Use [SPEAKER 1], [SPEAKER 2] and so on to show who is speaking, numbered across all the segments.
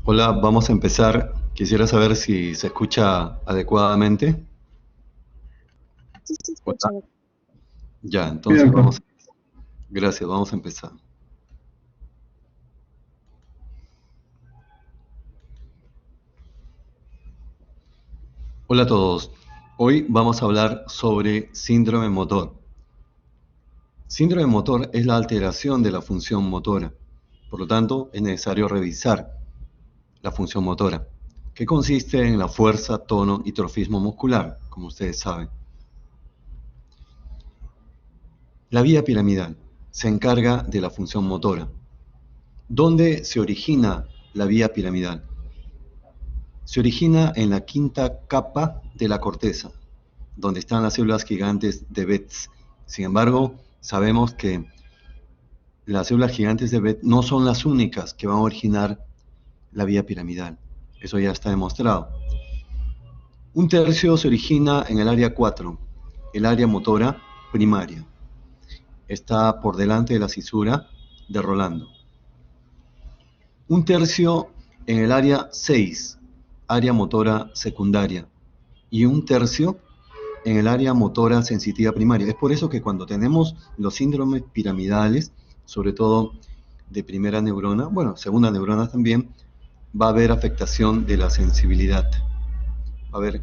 [SPEAKER 1] Hola, vamos a empezar. Quisiera saber si se escucha adecuadamente.
[SPEAKER 2] Sí se escucha.
[SPEAKER 1] Hola. Ya,
[SPEAKER 3] Bien,
[SPEAKER 1] entonces
[SPEAKER 3] acá.
[SPEAKER 1] gracias, vamos a empezar. Hola a todos. Hoy vamos a hablar sobre síndrome motor. Síndrome motor es la alteración de la función motora. Por lo tanto, es necesario revisar la función motora, que consiste en la fuerza, tono y trofismo muscular, como ustedes saben. La vía piramidal se encarga de la función motora. ¿Dónde se origina la vía piramidal? Se origina en la quinta capa de la corteza, donde están las células gigantes de Betz. Sin embargo, sabemos que las células gigantes de Betz no son las únicas que van a originar la vía piramidal. Eso ya está demostrado. Un tercio se origina en el área 4, el área motora primaria. Está por delante de la cisura de Rolando. Un tercio en el área 6, área motora secundaria. Y un tercio en el área motora sensitiva primaria. Es por eso que cuando tenemos los síndromes piramidales, sobre todo de primera neurona, bueno, segunda neurona también, va a haber afectación de la sensibilidad. Va a haber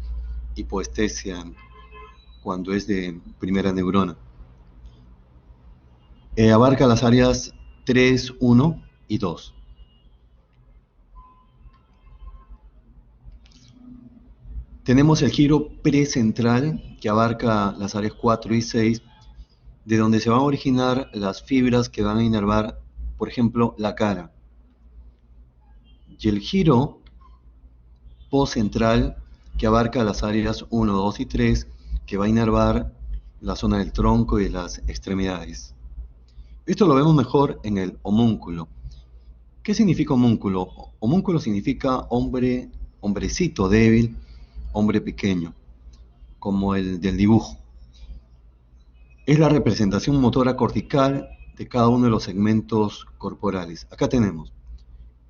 [SPEAKER 1] hipoestesia cuando es de primera neurona. Abarca las áreas 3, 1 y 2. Tenemos el giro precentral que abarca las áreas 4 y 6, de donde se van a originar las fibras que van a inervar, por ejemplo, la cara. Y el giro postcentral que abarca las áreas 1, 2 y 3, que va a inervar la zona del tronco y de las extremidades. Esto lo vemos mejor en el homúnculo. ¿Qué significa homúnculo? Homúnculo significa hombre, hombrecito débil, hombre pequeño, como el del dibujo. Es la representación motora cortical de cada uno de los segmentos corporales. Acá tenemos,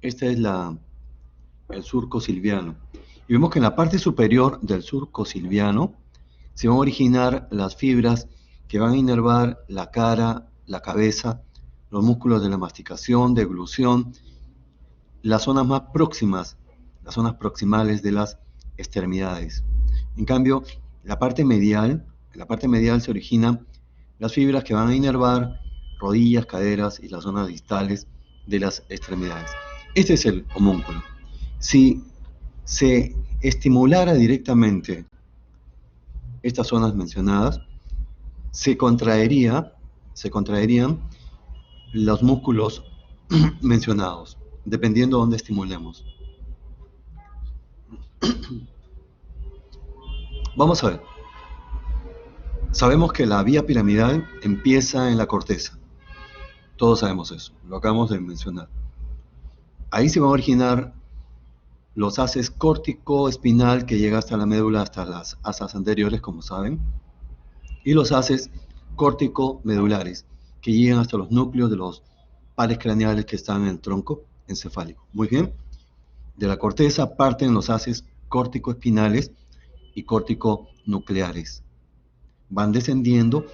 [SPEAKER 1] este es el surco silviano. Y vemos que en la parte superior del surco silviano se van a originar las fibras que van a inervar la cara, la cabeza, los músculos de la masticación, deglución, las zonas más próximas, las zonas proximales de las extremidades. En cambio, en la parte medial se originan las fibras que van a inervar rodillas, caderas y las zonas distales de las extremidades. Este es el homúnculo. Si se estimulara directamente estas zonas mencionadas, se contraerían los músculos mencionados, dependiendo de dónde estimulemos. Vamos a ver. Sabemos que la vía piramidal empieza en la corteza. Todos sabemos eso, lo acabamos de mencionar. Ahí se van a originar los haces córtico-espinal que llega hasta la médula, hasta las asas anteriores, como saben, y los haces córtico-medulares que llegan hasta los núcleos de los pares craneales que están en el tronco encefálico. Muy bien. De la corteza parten los haces córtico-espinales y córtico-nucleares. Van descendiendo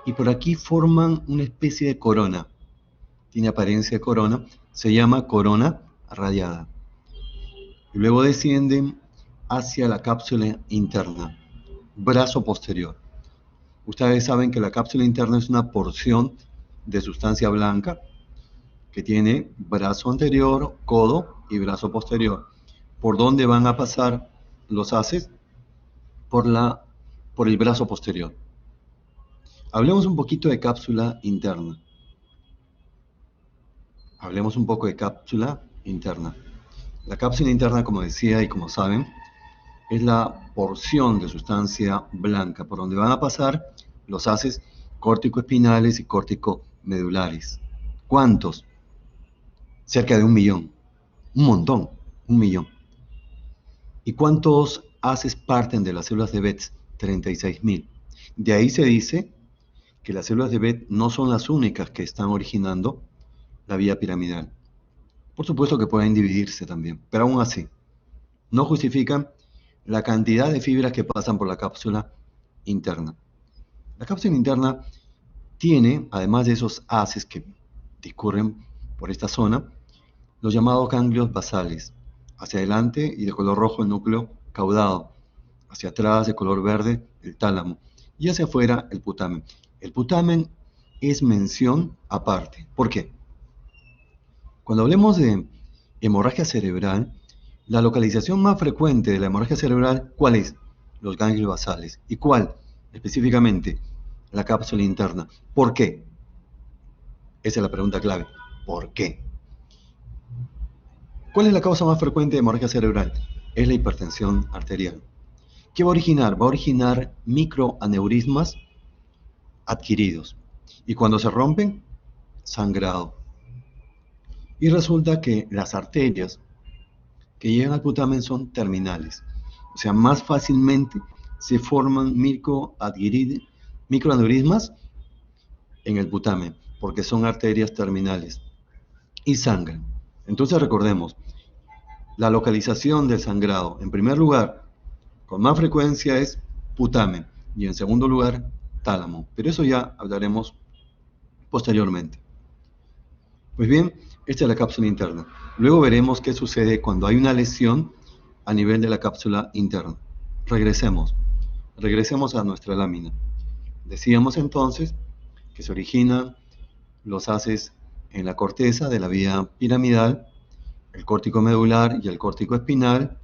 [SPEAKER 1] y por aquí forman una especie de corona. Tiene apariencia de corona, se llama corona radiada. Y luego descienden hacia la cápsula interna, brazo posterior. Ustedes saben que la cápsula interna es una porción de sustancia blanca que tiene brazo anterior, codo y brazo posterior. ¿Por dónde van a pasar los haces? Por el brazo posterior. Hablemos un poquito de cápsula interna. Hablemos un poco de cápsula interna. La cápsula interna, como decía y como saben, es la porción de sustancia blanca por donde van a pasar los haces córtico-espinales y córtico-medulares. ¿Cuántos? Cerca de 1.000.000. Un montón, 1.000.000. ¿Y cuántos haces parten de las células de Betz? 36.000. De ahí se dice que las células de Betz no son las únicas que están originando la vía piramidal. Por supuesto que pueden dividirse también, pero aún así, no justifican la cantidad de fibras que pasan por la cápsula interna. La cápsula interna tiene, además de esos haces que discurren por esta zona, los llamados ganglios basales. Hacia adelante y de color rojo el núcleo caudado. Hacia atrás de color verde el tálamo. Y hacia afuera el putamen. El putamen es mención aparte. ¿Por qué? Cuando hablemos de hemorragia cerebral, la localización más frecuente de la hemorragia cerebral, ¿cuál es? Los ganglios basales. ¿Y cuál? Específicamente, la cápsula interna. ¿Por qué? Esa es la pregunta clave. ¿Por qué? ¿Cuál es la causa más frecuente de hemorragia cerebral? Es la hipertensión arterial. ¿Qué va a originar? Va a originar microaneurismas adquiridos. Y cuando se rompen, sangrado. Y resulta que las arterias que llegan al putamen son terminales. O sea, más fácilmente se forman microaneurismas en el putamen, porque son arterias terminales y sangran. Entonces recordemos, la localización del sangrado, en primer lugar, con más frecuencia es putamen y en segundo lugar, tálamo. Pero eso ya hablaremos posteriormente. Pues bien, esta es la cápsula interna. Luego veremos qué sucede cuando hay una lesión a nivel de la cápsula interna. Regresemos a nuestra lámina. Decíamos entonces que se originan los haces en la corteza de la vía piramidal, el córtico medular y el córtico espinal,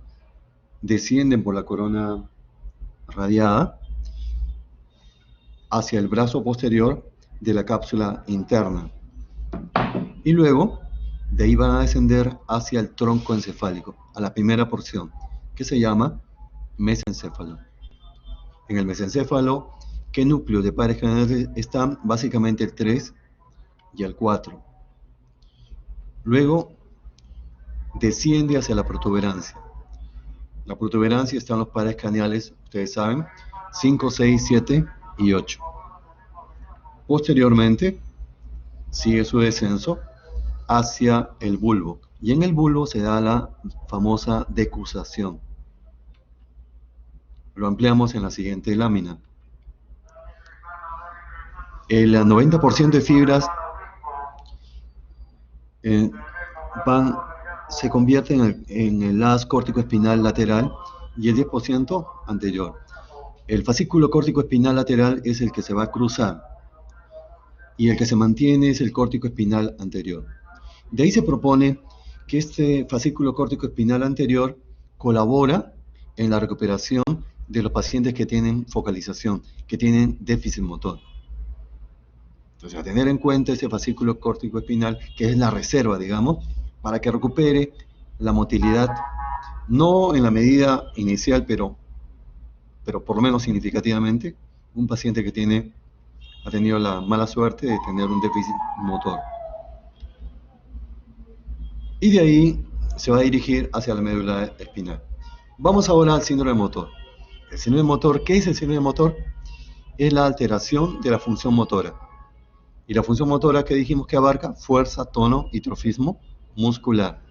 [SPEAKER 1] descienden por la corona radiada hacia el brazo posterior de la cápsula interna. Y luego, de ahí van a descender hacia el tronco encefálico, a la primera porción, que se llama mesencéfalo. En el mesencéfalo, ¿qué núcleos de pares canales están? Básicamente el 3 y el 4. Luego, desciende hacia la protuberancia. La protuberancia está en los pares craneales, ustedes saben, 5, 6, 7 y 8. Posteriormente, sigue su descenso hacia el bulbo. Y en el bulbo se da la famosa decusación. Lo ampliamos en la siguiente lámina. El 90% de fibras se convierten en el haz córtico-espinal lateral y el 10% anterior. El fascículo córtico-espinal lateral es el que se va a cruzar y el que se mantiene es el córtico-espinal anterior. De ahí se propone que este fascículo córtico-espinal anterior colabora en la recuperación de los pacientes que tienen focalización, que tienen déficit motor. Entonces, a tener en cuenta ese fascículo córtico-espinal, que es la reserva, digamos, para que recupere la motilidad, no en la medida inicial, pero por lo menos significativamente, un paciente que ha tenido la mala suerte de tener un déficit motor. Y de ahí se va a dirigir hacia la médula espinal. Vamos ahora al síndrome motor. El síndrome motor, ¿qué es el síndrome motor? Es la alteración de la función motora. Y la función motora que dijimos que abarca fuerza, tono y trofismo muscular.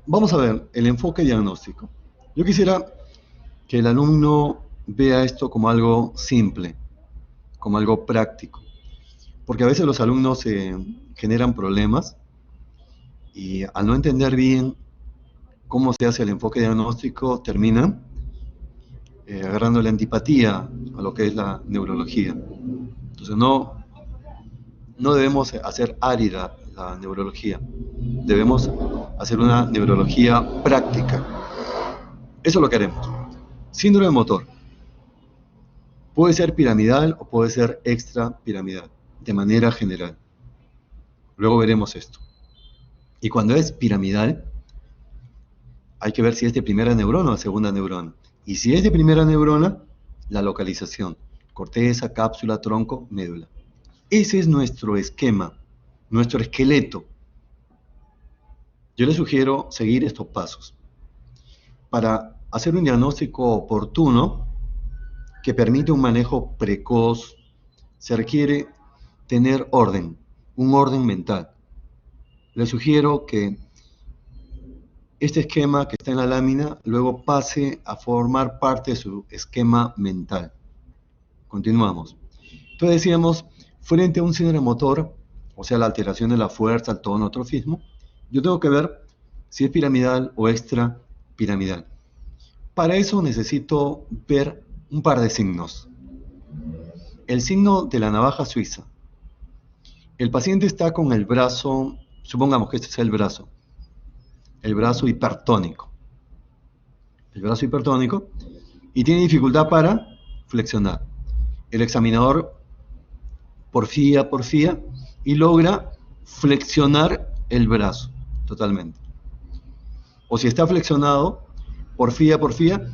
[SPEAKER 1] Vamos a ver el enfoque diagnóstico. Yo quisiera que el alumno vea esto como algo simple, como algo práctico. Porque a veces los alumnos generan problemas y al no entender bien cómo se hace el enfoque diagnóstico, terminan agarrando la antipatía a lo que es la neurología. Entonces no debemos hacer árida la neurología, debemos hacer una neurología práctica. Eso es lo que haremos. Síndrome motor. Puede ser piramidal o puede ser extrapiramidal, de manera general. Luego veremos esto. Y cuando es piramidal, hay que ver si es de primera neurona o de segunda neurona. Y si es de primera neurona, la localización. Corteza, cápsula, tronco, médula. Ese es nuestro esquema, nuestro esqueleto. Yo les sugiero seguir estos pasos. Para hacer un diagnóstico oportuno que permite un manejo precoz, se requiere tener orden, un orden mental. Les sugiero que este esquema que está en la lámina luego pase a formar parte de su esquema mental. Continuamos. Entonces decíamos, frente a un síndrome motor, o sea, la alteración de la fuerza, el tonotrofismo, yo tengo que ver si es piramidal o extrapiramidal. Para eso necesito ver un par de signos. El signo de la navaja suiza. El paciente está con el brazo, supongamos que este es el brazo hipertónico. El brazo hipertónico y tiene dificultad para flexionar. El examinador porfía y logra flexionar el brazo totalmente. O si está flexionado, porfía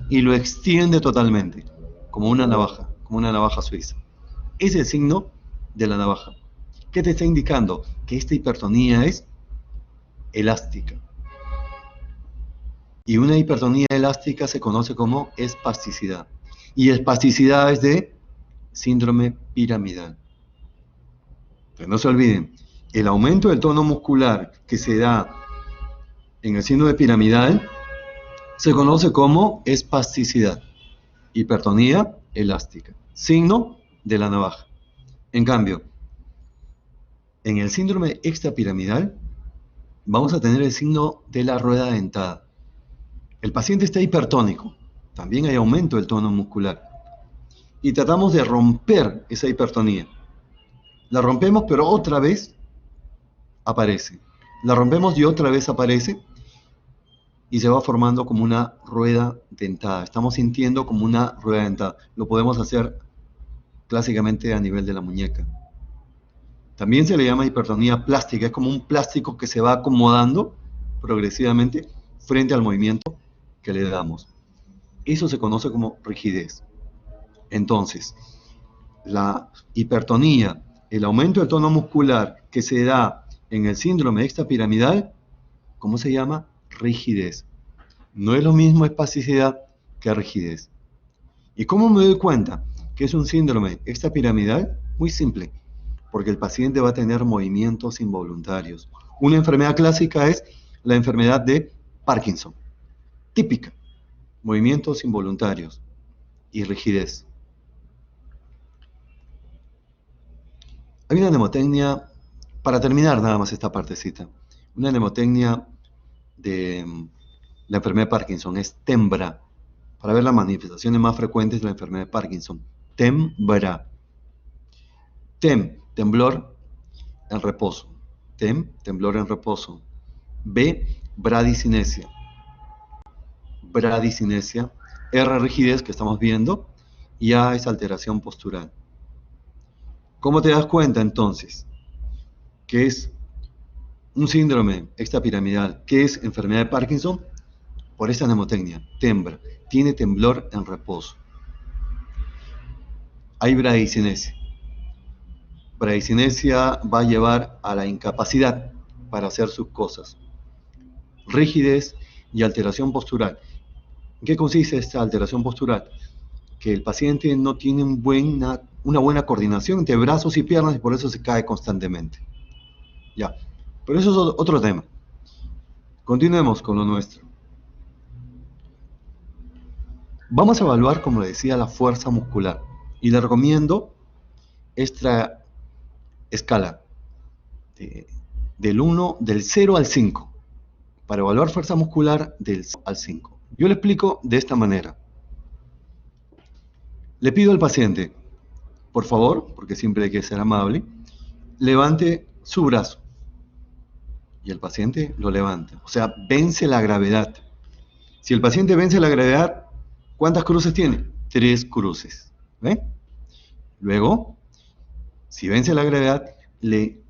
[SPEAKER 1] y lo extiende totalmente, como una navaja suiza. Ese es el signo de la navaja. ¿Qué te está indicando? Que esta hipertonía es elástica. Y una hipertonía elástica se conoce como espasticidad. Y espasticidad es de síndrome piramidal. Pero no se olviden, el aumento del tono muscular que se da en el síndrome piramidal se conoce como espasticidad. Hipertonía elástica. Signo de la navaja. En cambio, en el síndrome extrapiramidal vamos a tener el signo de la rueda dentada. El paciente está hipertónico, también hay aumento del tono muscular. Y tratamos de romper esa hipertonía. La rompemos, pero otra vez aparece. La rompemos y otra vez aparece y se va formando como una rueda dentada. Estamos sintiendo como una rueda dentada. Lo podemos hacer clásicamente a nivel de la muñeca. También se le llama hipertonía plástica. Es como un plástico que se va acomodando progresivamente frente al movimiento que le damos. Eso se conoce como rigidez. Entonces, la hipertonía, el aumento del tono muscular que se da en el síndrome extrapiramidal, ¿cómo se llama? Rigidez. No es lo mismo espasticidad que rigidez. ¿Y cómo me doy cuenta que es un síndrome extrapiramidal? Muy simple, porque el paciente va a tener movimientos involuntarios. Una enfermedad clásica es la enfermedad de Parkinson. Típica, movimientos involuntarios y rigidez. Hay una mnemotecnia, para terminar nada más esta partecita, una mnemotecnia de la enfermedad de Parkinson es TEMBRA, para ver las manifestaciones más frecuentes de la enfermedad de Parkinson. TEMBRA. TEM, temblor en reposo. TEM, temblor en reposo. B, bradicinesia. Bradicinesia. R, rigidez, que estamos viendo. Y A es alteración postural. ¿Cómo te das cuenta entonces que es un síndrome extrapiramidal, que es enfermedad de Parkinson? Por esta mnemotecnia, TEMBRA, tiene temblor en reposo. Hay bradicinesia. Bradicinesia va a llevar a la incapacidad para hacer sus cosas. Rigidez y alteración postural. ¿En qué consiste esta alteración postural? Que el paciente no tiene una buena coordinación entre brazos y piernas y por eso se cae constantemente. Ya, pero eso es otro tema. Continuemos con lo nuestro. Vamos a evaluar, como le decía, la fuerza muscular. Y le recomiendo esta escala del 0 al 5. Para evaluar fuerza muscular del 0 al 5. Yo le explico de esta manera. Le pido al paciente, por favor, porque siempre hay que ser amable, levante su brazo. Y el paciente lo levanta. O sea, vence la gravedad. Si el paciente vence la gravedad, ¿cuántas cruces tiene? 3 cruces. ¿Ve? Luego, si vence la gravedad, le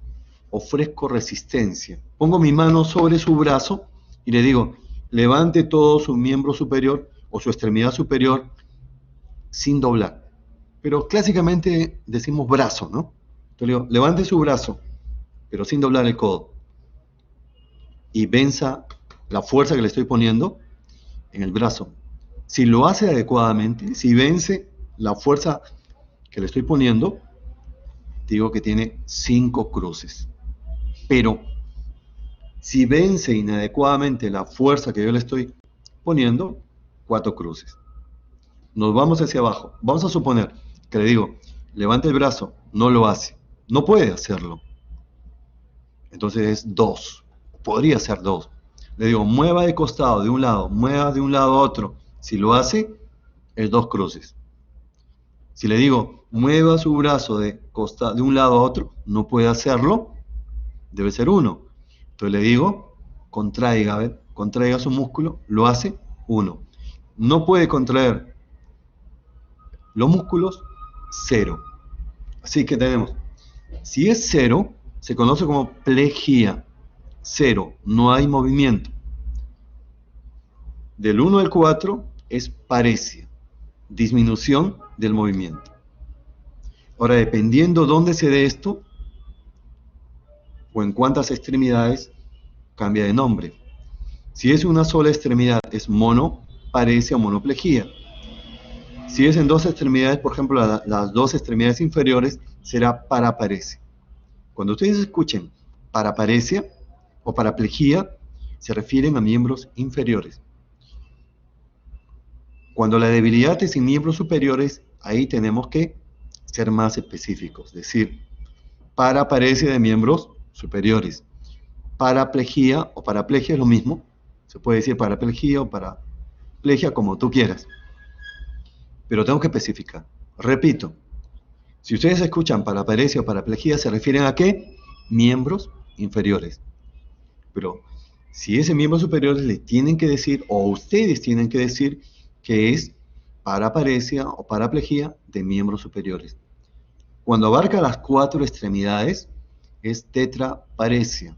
[SPEAKER 1] ofrezco resistencia. Pongo mi mano sobre su brazo y le digo, levante todo su miembro superior o su extremidad superior sin doblar. Pero clásicamente decimos brazo, ¿no? Entonces le digo, levante su brazo, pero sin doblar el codo. Y venza la fuerza que le estoy poniendo en el brazo. Si lo hace adecuadamente, si vence la fuerza que le estoy poniendo, digo que tiene 5 cruces. Pero si vence inadecuadamente la fuerza que yo le estoy poniendo, 4 cruces. Nos vamos hacia abajo. Vamos a suponer que le digo, levante el brazo, no lo hace. No puede hacerlo. Entonces es 2. Podría ser 2. Le digo, mueva de costado, de un lado, mueva de un lado a otro. Si lo hace, es 2 cruces. Si le digo, mueva su brazo de un lado a otro, no puede hacerlo, debe ser 1. Entonces le digo, contraiga su músculo, lo hace, 1. No puede contraer los músculos, 0. Así que tenemos, si es 0, se conoce como plejía. 0, no hay movimiento. Del 1 al 4 es paresia, disminución del movimiento. Ahora, dependiendo dónde se dé esto, o en cuántas extremidades, cambia de nombre. Si es una sola extremidad, es monoparesia o monoplejía. Si es en 2 extremidades, por ejemplo, las 2 extremidades inferiores, será paraparesia. Cuando ustedes escuchen paraparesia o paraplejía, se refieren a miembros inferiores. Cuando la debilidad es en miembros superiores, ahí tenemos que ser más específicos, es decir, paraparesia de miembros superiores. Paraplejía o paraplegia es lo mismo, se puede decir paraplejía o paraplegia como tú quieras, pero tengo que especificar. Repito, si ustedes escuchan paraparesia o paraplejía, ¿se refieren a qué? Miembros inferiores. Pero si ese miembro superior le tienen que decir, o ustedes tienen que decir, que es paraparesia o paraplejía de miembros superiores. Cuando abarca las 4 extremidades, es tetraparesia.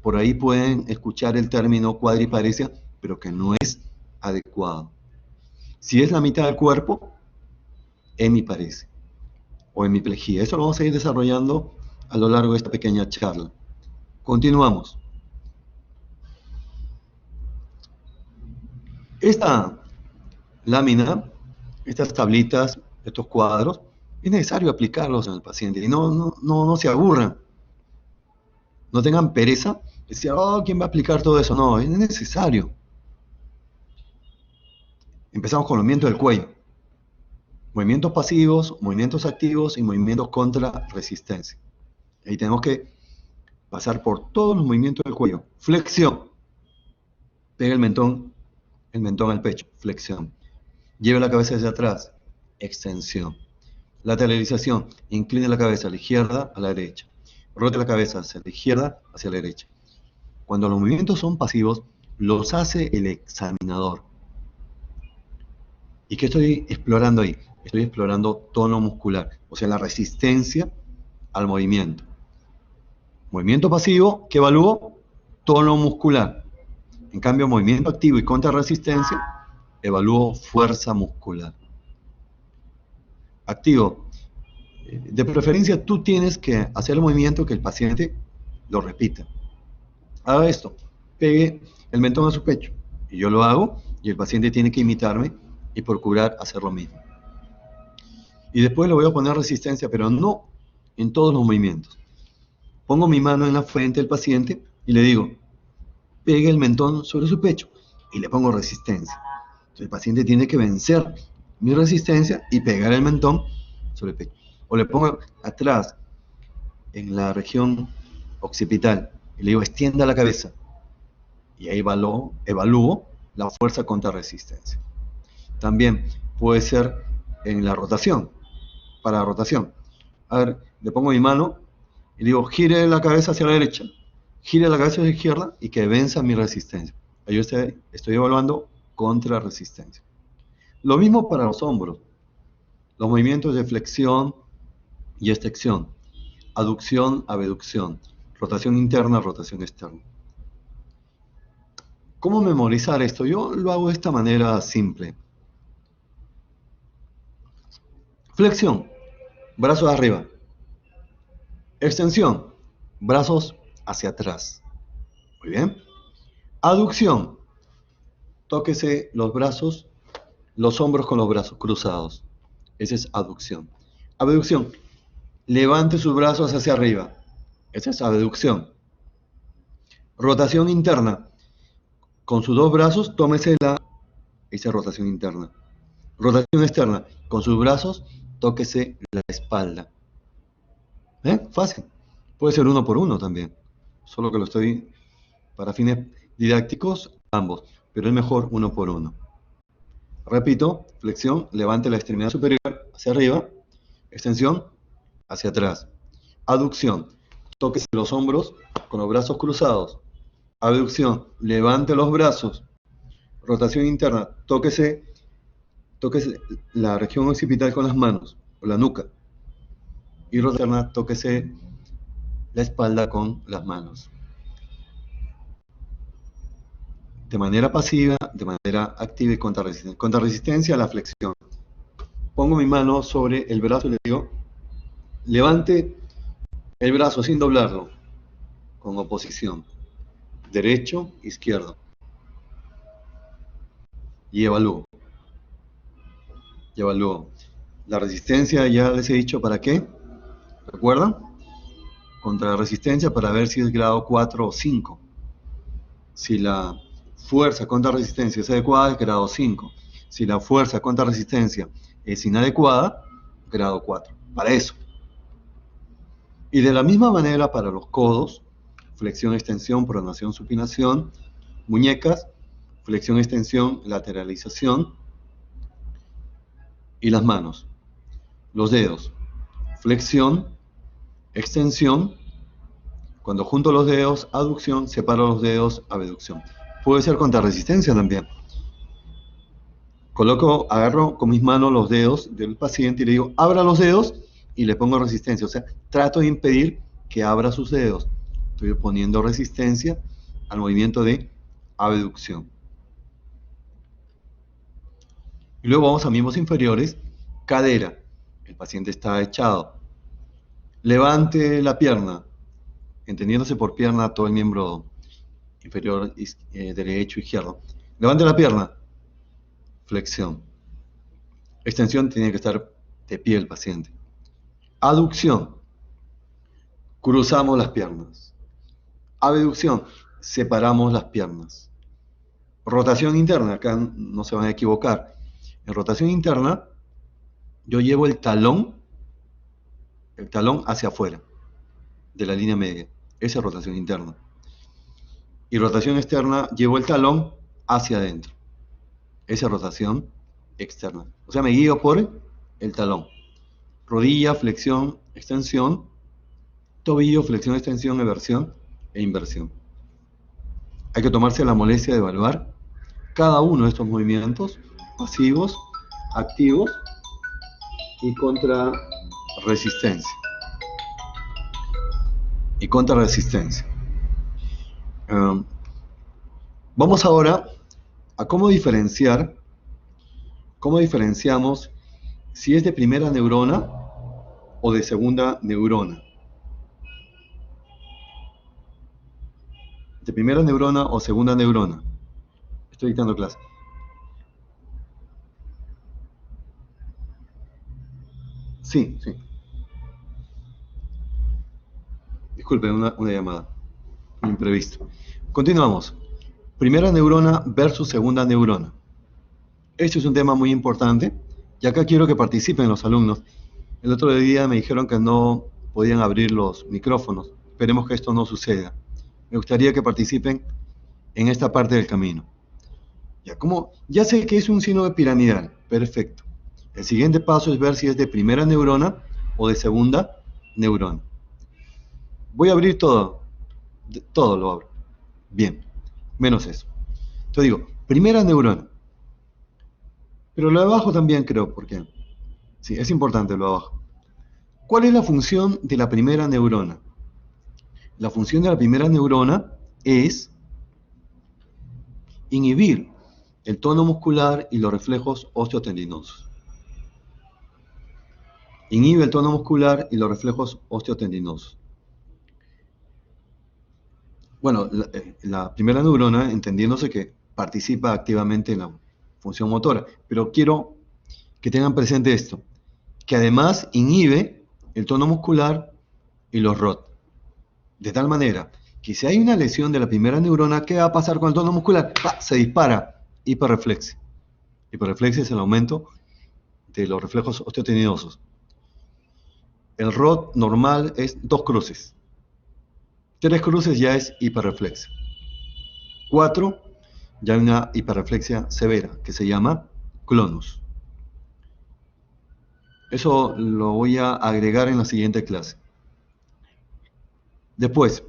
[SPEAKER 1] Por ahí pueden escuchar el término cuadriparesia, pero que no es adecuado. Si es la mitad del cuerpo, hemiparesia o hemiplejía. Eso lo vamos a ir desarrollando a lo largo de esta pequeña charla. Continuamos. Esta lámina, estas tablitas, estos cuadros, es necesario aplicarlos en el paciente y no se aburran. No tengan pereza, decir, oh, ¿quién va a aplicar todo eso? No, es necesario. Empezamos con el movimiento del cuello. Movimientos pasivos, movimientos activos y movimientos contra resistencia. Ahí tenemos que pasar por todos los movimientos del cuello. Flexión. Pega el mentón al pecho. Flexión. Lleve la cabeza hacia atrás. Extensión. Lateralización. Incline la cabeza a la izquierda, a la derecha. Rote la cabeza hacia la izquierda, hacia la derecha. Cuando los movimientos son pasivos, los hace el examinador. ¿Y qué estoy explorando ahí? Estoy explorando tono muscular, o sea, la resistencia al movimiento. Movimiento pasivo, ¿qué evalúo? Tono muscular. En cambio, movimiento activo y contra resistencia, evalúo fuerza muscular. Activo. De preferencia, tú tienes que hacer el movimiento que el paciente lo repita. Haga esto, pegue el mentón a su pecho. Y yo lo hago, y el paciente tiene que imitarme y procurar hacer lo mismo. Y después le voy a poner resistencia, pero no en todos los movimientos. Pongo mi mano en la frente del paciente y le digo, pegue el mentón sobre su pecho, y le pongo resistencia. Entonces el paciente tiene que vencer mi resistencia y pegar el mentón sobre el pecho. O le pongo atrás, en la región occipital, y le digo, extienda la cabeza. Y ahí evalúo la fuerza contra resistencia. También puede ser en la rotación, para la rotación. A ver, le pongo mi mano y digo, gire la cabeza hacia la derecha, gire la cabeza hacia la izquierda y que venza mi resistencia. Ahí yo estoy evaluando contra resistencia. Lo mismo para los hombros. Los movimientos de flexión y extensión, aducción, abducción, rotación interna, rotación externa. ¿Cómo memorizar esto? Yo lo hago de esta manera simple. Flexión, brazos arriba. Extensión, brazos hacia atrás. Muy bien. Aducción, tóquese los brazos, los hombros con los brazos cruzados. Esa es aducción. Abducción, levante sus brazos hacia arriba. Esa es abducción. Rotación interna. Con sus dos brazos, tómese esa rotación interna. Rotación externa. Con sus brazos, tóquese la espalda. Fácil. Puede ser uno por uno también. Solo que lo estoy, para fines didácticos, ambos. Pero es mejor uno por uno. Repito, flexión, levante la extremidad superior hacia arriba. Extensión, hacia atrás. Aducción, tóquese los hombros con los brazos cruzados. Abducción, levante los brazos. Rotación interna, tóquese la región occipital con las manos, o la nuca. Y rotación interna, tóquese la espalda con las manos. De manera pasiva, de manera activa y contra resistencia. Contra resistencia a la flexión. Pongo mi mano sobre el brazo y le digo, levante el brazo sin doblarlo, con oposición. Derecho, izquierdo. Y evalúo. La resistencia ya les he dicho para qué. ¿Recuerdan? Contra resistencia para ver si es grado 4 o 5. Si la fuerza contra resistencia es adecuada, es grado 5. Si la fuerza contra resistencia es inadecuada, grado 4. Para eso. Y de la misma manera para los codos, flexión, extensión, pronación, supinación, muñecas, flexión, extensión, lateralización, y las manos, los dedos, flexión, extensión, cuando junto los dedos, aducción, separo los dedos, abducción. Puede ser contra resistencia también. Agarro con mis manos los dedos del paciente y le digo, abra los dedos, y le pongo resistencia. O sea, trato de impedir que abra sus dedos. Estoy poniendo resistencia al movimiento de abducción. Y luego vamos a miembros inferiores. Cadera. El paciente está echado. Levante la pierna, entendiéndose por pierna todo el miembro inferior derecho, izquierdo. Levante la pierna. Flexión. Extensión, tiene que estar de pie el paciente. Aducción. Cruzamos las piernas. Abducción. Separamos las piernas. Rotación interna. Acá no se van a equivocar. En rotación interna, yo llevo el talón hacia afuera de la línea media. Esa es rotación interna. Y rotación externa, llevo el talón hacia adentro. Esa es rotación externa. O sea, me guío por el talón. Rodilla, flexión, extensión. Tobillo, flexión, extensión, eversión e inversión. Hay que tomarse la molestia de evaluar cada uno de estos movimientos pasivos, activos y contra resistencia. Vamos ahora a cómo diferenciamos si es de primera neurona o de segunda neurona. De primera neurona o segunda neurona. Estoy dictando clase. Sí. Disculpen, una llamada. Imprevisto. Continuamos. Primera neurona versus segunda neurona. Este es un tema muy importante y acá quiero que participen los alumnos. El otro día me dijeron que no podían abrir los micrófonos. Esperemos que esto no suceda. Me gustaría que participen en esta parte del camino. Ya sé que es un sino piramidal. Perfecto. El siguiente paso es ver si es de primera neurona o de segunda neurona. Voy a abrir todo. Todo lo abro. Bien. Menos eso. Entonces digo, primera neurona. Pero lo de abajo también creo, porque sí, es importante lo de abajo. ¿Cuál es la función de la primera neurona? La función de la primera neurona es inhibir el tono muscular y los reflejos osteotendinosos. Inhibe el tono muscular y los reflejos osteotendinosos. Bueno, la primera neurona, entendiéndose que participa activamente en la función motora, pero quiero que tengan presente esto, que además inhibe el tono muscular y los ROT, de tal manera que si hay una lesión de la primera neurona, ¿qué va a pasar con el tono muscular? ¡Pah! Se dispara, hiperreflexia. Hiperreflexia es el aumento de los reflejos osteotendinosos. El ROD normal es 2 cruces. 3 cruces ya es hiperreflexia. 4 ya hay una hiperreflexia severa que se llama clonus. Eso lo voy a agregar en la siguiente clase. Después,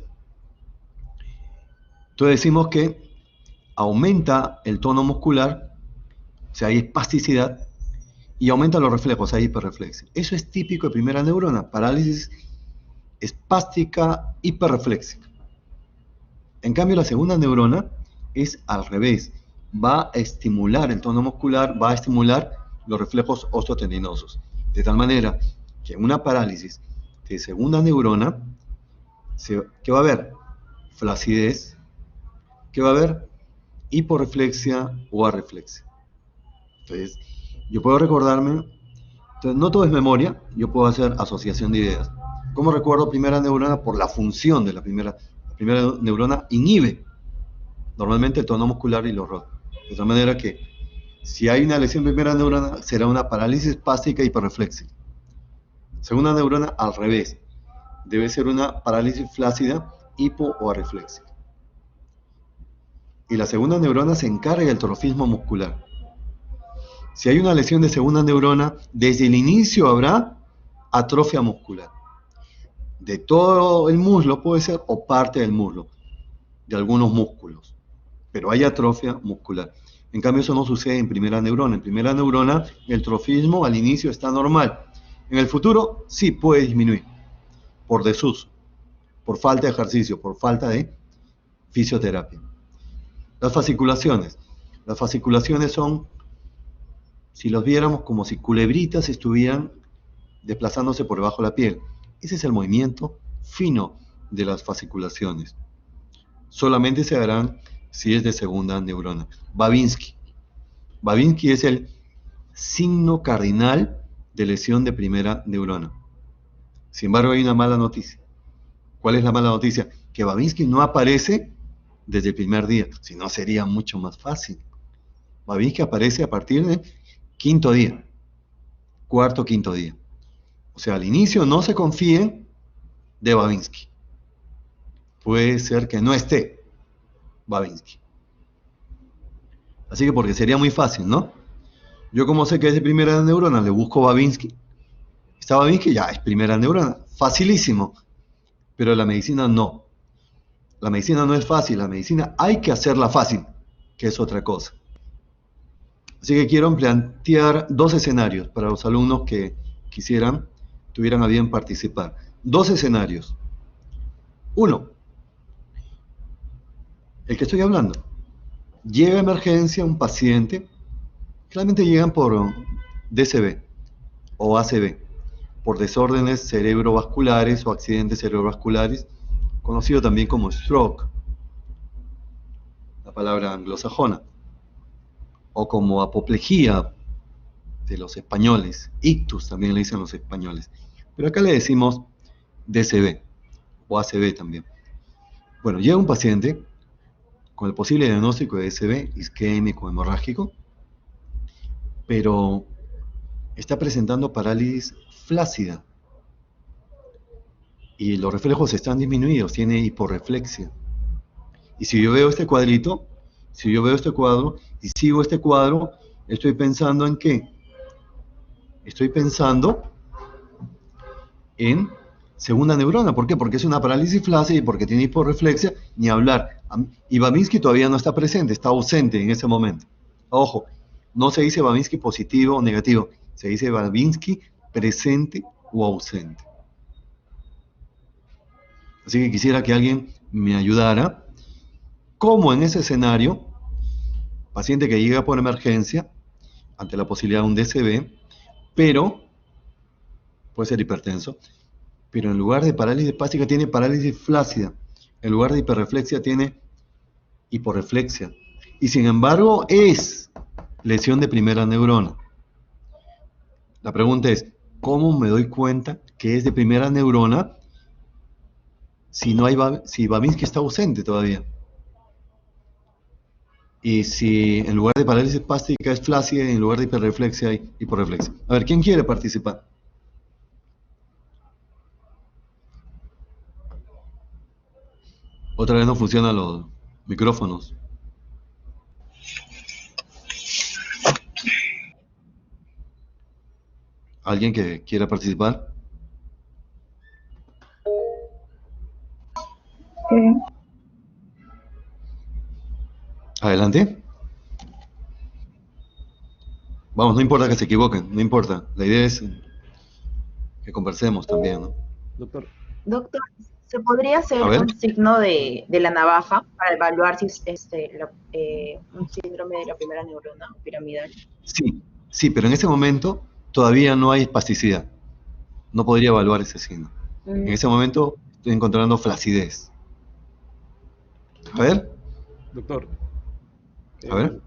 [SPEAKER 1] entonces decimos que aumenta el tono muscular, o sea, hay espasticidad, y aumenta los reflejos, hay hiperreflexia. Eso es típico de primera neurona, parálisis espástica hiperreflexiva. En cambio, la segunda neurona es al revés. Va a estimular el tono muscular, va a estimular los reflejos osteotendinosos. De tal manera que en una parálisis de segunda neurona, ¿qué va a haber? Flacidez, ¿qué va a haber? Hiporreflexia o arreflexia. Entonces, yo puedo recordarme, entonces no todo es memoria, yo puedo hacer asociación de ideas. ¿Cómo recuerdo primera neurona? Por la función de la primera neurona inhibe normalmente el tono muscular y los ROD. De tal manera que si hay una lesión de primera neurona, será una parálisis espástica hiperreflexiva. Segunda neurona, al revés. Debe ser una parálisis flácida hipo o arreflexiva. Y la segunda neurona se encarga del trofismo muscular. Si hay una lesión de segunda neurona, desde el inicio habrá atrofia muscular. De todo el muslo puede ser, o parte del muslo, de algunos músculos. Pero hay atrofia muscular. En cambio, eso no sucede en primera neurona. En primera neurona, el trofismo al inicio está normal. En el futuro, sí puede disminuir, por desuso, por falta de ejercicio, por falta de fisioterapia. Las fasciculaciones. Las fasciculaciones son, si los viéramos como si culebritas estuvieran desplazándose por debajo de la piel. Ese es el movimiento fino de las fasciculaciones. Solamente se harán si es de segunda neurona. Babinski. Babinski es el signo cardinal de lesión de primera neurona. Sin embargo, hay una mala noticia. ¿Cuál es la mala noticia? Que Babinski no aparece desde el primer día, si no sería mucho más fácil. Babinski aparece a partir del quinto día, cuarto, quinto día. O sea, al inicio no se confíen de Babinski. Puede ser que no esté Babinski. Así que porque sería muy fácil, ¿no? Yo como sé que es de primera neurona, le busco Babinski. Está Babinski, ya es primera neurona. Facilísimo. Pero la medicina no. La medicina no es fácil, la medicina hay que hacerla fácil, que es otra cosa. Así que quiero plantear 2 escenarios para los alumnos que tuvieran a bien participar. 2 escenarios. 1, el que estoy hablando. Llega a emergencia un paciente, claramente llegan por DCB o ACV, por desórdenes cerebrovasculares o accidentes cerebrovasculares, conocido también como stroke, la palabra anglosajona, o como apoplejía de los españoles, ictus también le dicen los españoles, pero acá le decimos DCB o ACV también. Bueno, llega un paciente con el posible diagnóstico de DCB, isquémico, hemorrágico, pero está presentando parálisis flácida y los reflejos están disminuidos, tiene hiporreflexia. Y si yo veo este cuadrito, si yo veo este cuadro y sigo este cuadro, estoy pensando ¿en qué? Estoy pensando en segunda neurona. ¿Por qué? Porque es una parálisis flácida y porque tiene hiporreflexia, ni hablar. Y Babinski todavía no está presente, está ausente en ese momento. Ojo, no se dice Babinski positivo o negativo, se dice Babinski presente o ausente. Así que quisiera que alguien me ayudara. ¿Cómo en ese escenario, paciente que llega por emergencia, ante la posibilidad de un DCB, pero puede ser hipertenso, pero en lugar de parálisis espástica tiene parálisis flácida, en lugar de hiperreflexia tiene hiporreflexia, y sin embargo es lesión de primera neurona? La pregunta es, ¿cómo me doy cuenta que es de primera neurona si no hay si Babinski está ausente todavía. Y si en lugar de parálisis espástica es flácida y en lugar de hiperreflexia hay hiporreflexia. A ver, ¿quién quiere participar? Otra vez no funcionan los micrófonos. ¿Alguien que quiera participar? Adelante. Vamos, no importa que se equivoquen, no importa. La idea es que conversemos también, ¿no?
[SPEAKER 3] Doctor,
[SPEAKER 2] Doctor, ¿se podría hacer
[SPEAKER 1] A ver.
[SPEAKER 2] un signo de la navaja para evaluar si es un síndrome de la primera neurona piramidal?
[SPEAKER 1] Sí, pero en ese momento todavía no hay espasticidad. No podría evaluar ese signo. En ese momento estoy encontrando flacidez. A ver,
[SPEAKER 3] doctor,
[SPEAKER 1] a ver.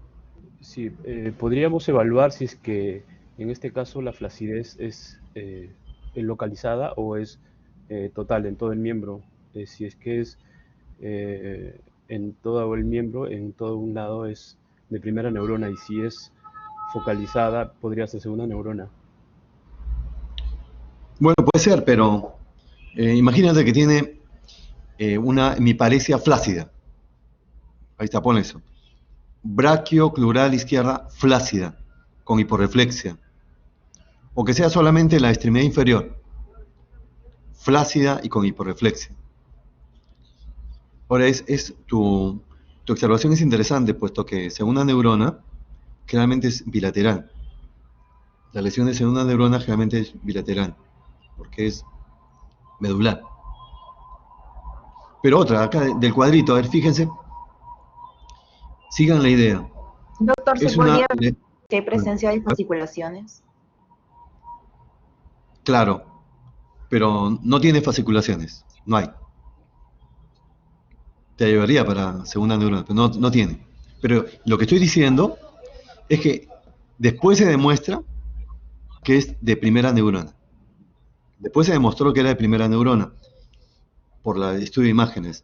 [SPEAKER 3] sí, podríamos evaluar si es que en este caso la flacidez es localizada o es total en todo el miembro. Si es que es en todo el miembro, en todo un lado es de primera neurona, y si es focalizada podría ser segunda neurona.
[SPEAKER 1] Bueno, puede ser, pero imagínate que tiene una hemiparesia flácida. Ahí está, pon eso. Brachioclural izquierda flácida, con hiporreflexia. O que sea solamente la extremidad inferior, flácida y con hiporreflexia. Ahora, tu observación es interesante, puesto que segunda neurona generalmente es bilateral. La lesión de segunda neurona generalmente es bilateral, porque es medular. Pero otra, acá del cuadrito, a ver, fíjense. Sigan la idea.
[SPEAKER 2] Doctor, ¿se
[SPEAKER 1] Es
[SPEAKER 2] podría
[SPEAKER 1] una...
[SPEAKER 2] ver que hay presencia de fasciculaciones?
[SPEAKER 1] Claro, pero no tiene fasciculaciones, no hay. Te ayudaría para segunda neurona, pero no tiene. Pero lo que estoy diciendo es que después se demuestra que es de primera neurona. Después se demostró que era de primera neurona por el estudio de imágenes.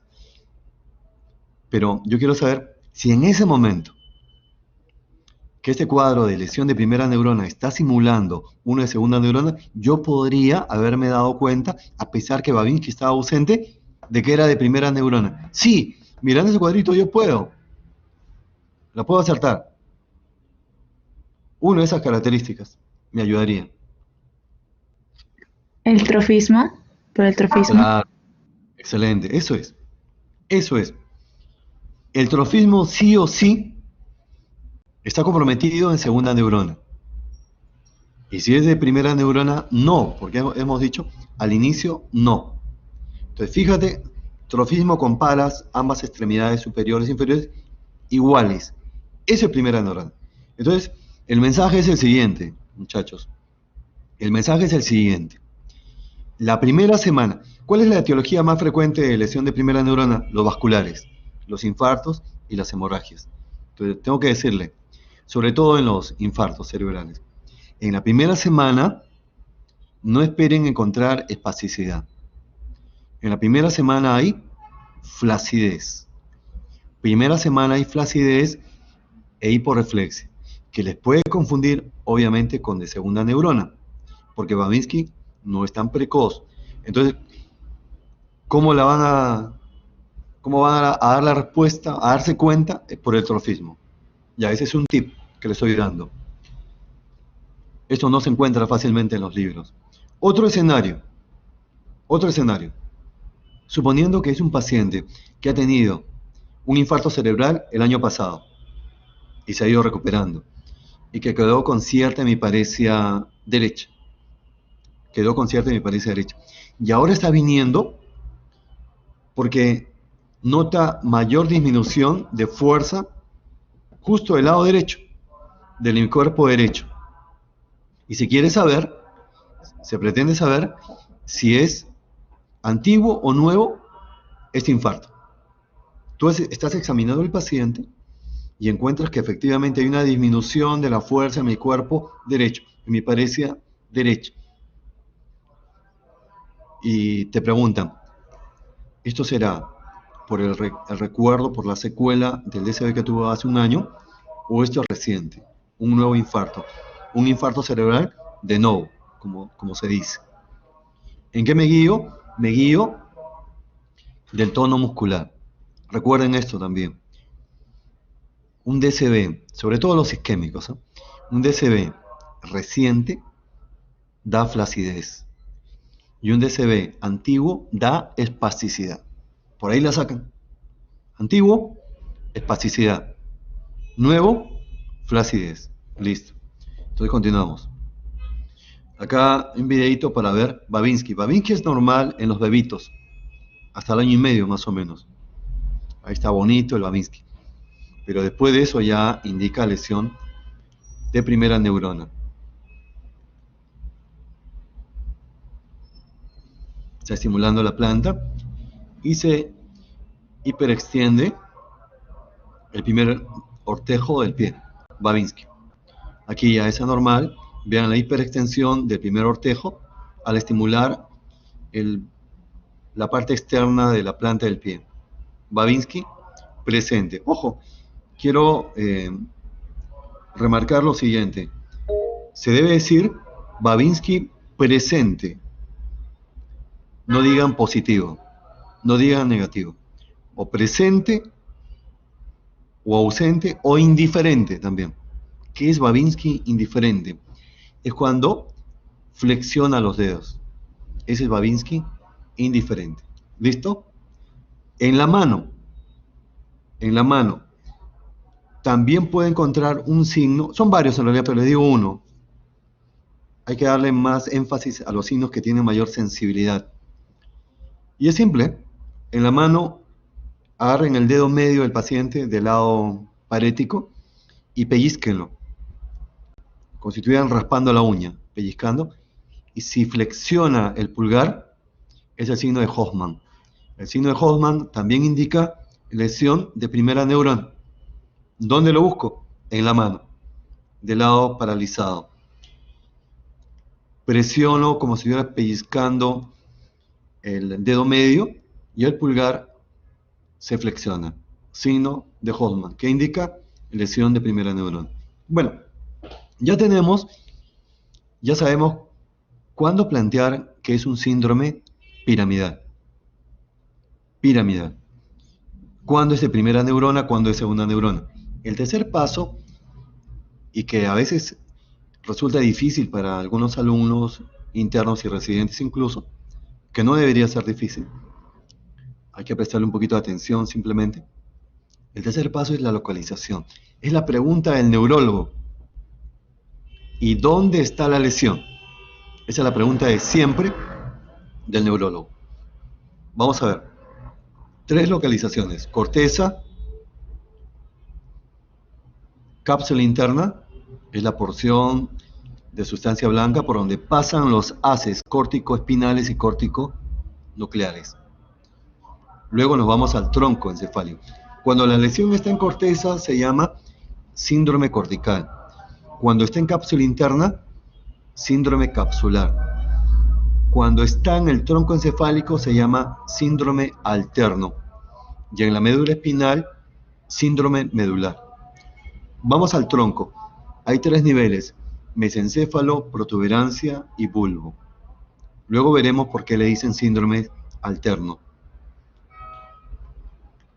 [SPEAKER 1] Pero yo quiero saber si en ese momento que este cuadro de lesión de primera neurona está simulando uno de segunda neurona, yo podría haberme dado cuenta, a pesar que Babinski estaba ausente, de que era de primera neurona. Sí, mirando ese cuadrito yo puedo. La puedo acertar. Una de esas características me ayudaría.
[SPEAKER 4] ¿El trofismo? ¿Por el trofismo?
[SPEAKER 1] Claro, excelente, eso es. Eso es. El trofismo sí o sí está comprometido en segunda neurona. Y si es de primera neurona, no, porque hemos dicho al inicio no. Entonces fíjate, trofismo con palas, ambas extremidades superiores e inferiores iguales. Eso es primera neurona. Entonces, el mensaje es el siguiente, muchachos. El mensaje es el siguiente. La primera semana, ¿cuál es la etiología más frecuente de lesión de primera neurona? Los vasculares, los infartos y las hemorragias. Entonces, tengo que decirle, sobre todo en los infartos cerebrales, en la primera semana no esperen encontrar espasticidad. En la primera semana hay flacidez. Primera semana hay flacidez e hiporreflexia, que les puede confundir obviamente con de segunda neurona, porque Babinski no es tan precoz. Entonces, ¿cómo van a dar la respuesta, a darse cuenta? Por el trofismo. Ya, ese es un tip que les estoy dando. Esto no se encuentra fácilmente en los libros. Otro escenario. Suponiendo que es un paciente que ha tenido un infarto cerebral el año pasado y se ha ido recuperando y que quedó con cierta hemiparesia derecha. Y ahora está viniendo porque nota mayor disminución de fuerza justo del lado derecho, del cuerpo derecho. Y se pretende saber si es antiguo o nuevo este infarto. Tú estás examinando al paciente y encuentras que efectivamente hay una disminución de la fuerza en mi cuerpo derecho, en mi parecia derecha. Y te preguntan, Esto será por el recuerdo, por la secuela del DCB que tuvo hace un año, o esto es reciente, un nuevo infarto. Un infarto cerebral de novo, como se dice. ¿En qué me guío? Me guío del tono muscular. Recuerden esto también. Un DCB, sobre todo los isquémicos, ¿eh? Un DCB reciente da flacidez y un DCB antiguo da espasticidad. Por ahí la sacan. Antiguo, espasticidad. Nuevo, flacidez. Listo. Entonces continuamos. Acá un videito para ver Babinski. Babinski es normal en los bebitos, hasta el año y medio más o menos. Ahí está bonito el Babinski. Pero después de eso ya indica lesión de primera neurona. Está estimulando la planta y se hiperextiende el primer ortejo del pie, Babinski. Aquí ya es anormal. Vean la hiperextensión del primer ortejo al estimular la parte externa de la planta del pie. Babinski presente. Ojo, quiero remarcar lo siguiente. Se debe decir Babinski presente. No digan positivo, no digan negativo. O presente, o ausente, o indiferente también. ¿Qué es Babinski indiferente? Es cuando flexiona los dedos. Ese es Babinski indiferente. ¿Listo? En la mano también puede encontrar un signo, son varios en realidad, pero les digo uno. Hay que darle más énfasis a los signos que tienen mayor sensibilidad. Y es simple. En la mano agarren el dedo medio del paciente del lado parético y pellizquenlo, como si estuvieran raspando la uña, pellizcando. Y si flexiona el pulgar, es el signo de Hoffman. El signo de Hoffman también indica lesión de primera neurona. ¿Dónde lo busco? En la mano, del lado paralizado. Presiono como si estuviera pellizcando el dedo medio y el pulgar se flexiona. Signo de Hoffman, que indica lesión de primera neurona. Bueno, ya sabemos cuándo plantear que es un síndrome piramidal. Piramidal. ¿Cuándo es de primera neurona? ¿Cuándo es segunda neurona? El tercer paso, y que a veces resulta difícil para algunos alumnos internos y residentes incluso, que no debería ser difícil, hay que prestarle un poquito de atención simplemente. El tercer paso es la localización. Es la pregunta del neurólogo. ¿Y dónde está la lesión? Esa es la pregunta de siempre del neurólogo. Vamos a ver. 3 localizaciones. Corteza, cápsula interna, es la porción de sustancia blanca por donde pasan los haces córtico-espinales y córtico-nucleares. Luego nos vamos al tronco encefálico. Cuando la lesión está en corteza se llama síndrome cortical. Cuando está en cápsula interna, síndrome capsular. Cuando está en el tronco encefálico se llama síndrome alterno. Y en la médula espinal, síndrome medular. Vamos al tronco. Hay 3 niveles: mesencéfalo, protuberancia y bulbo. Luego veremos por qué le dicen síndrome alterno.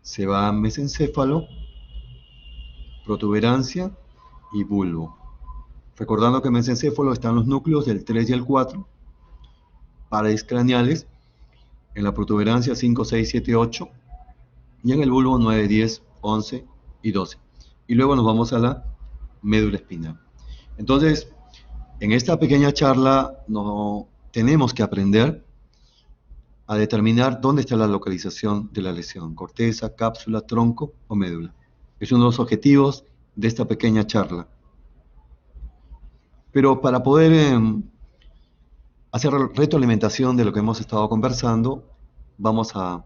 [SPEAKER 1] Se va a mesencéfalo, protuberancia y bulbo. Recordando que en mesencéfalo están los núcleos del 3 y el 4, paredes craneales, en la protuberancia 5, 6, 7, 8, y en el bulbo 9, 10, 11 y 12. Y luego nos vamos a la médula espinal. Entonces, en esta pequeña charla no tenemos que aprender a determinar dónde está la localización de la lesión: corteza, cápsula, tronco o médula. Es uno de los objetivos de esta pequeña charla. Pero para poder hacer retroalimentación de lo que hemos estado conversando, vamos a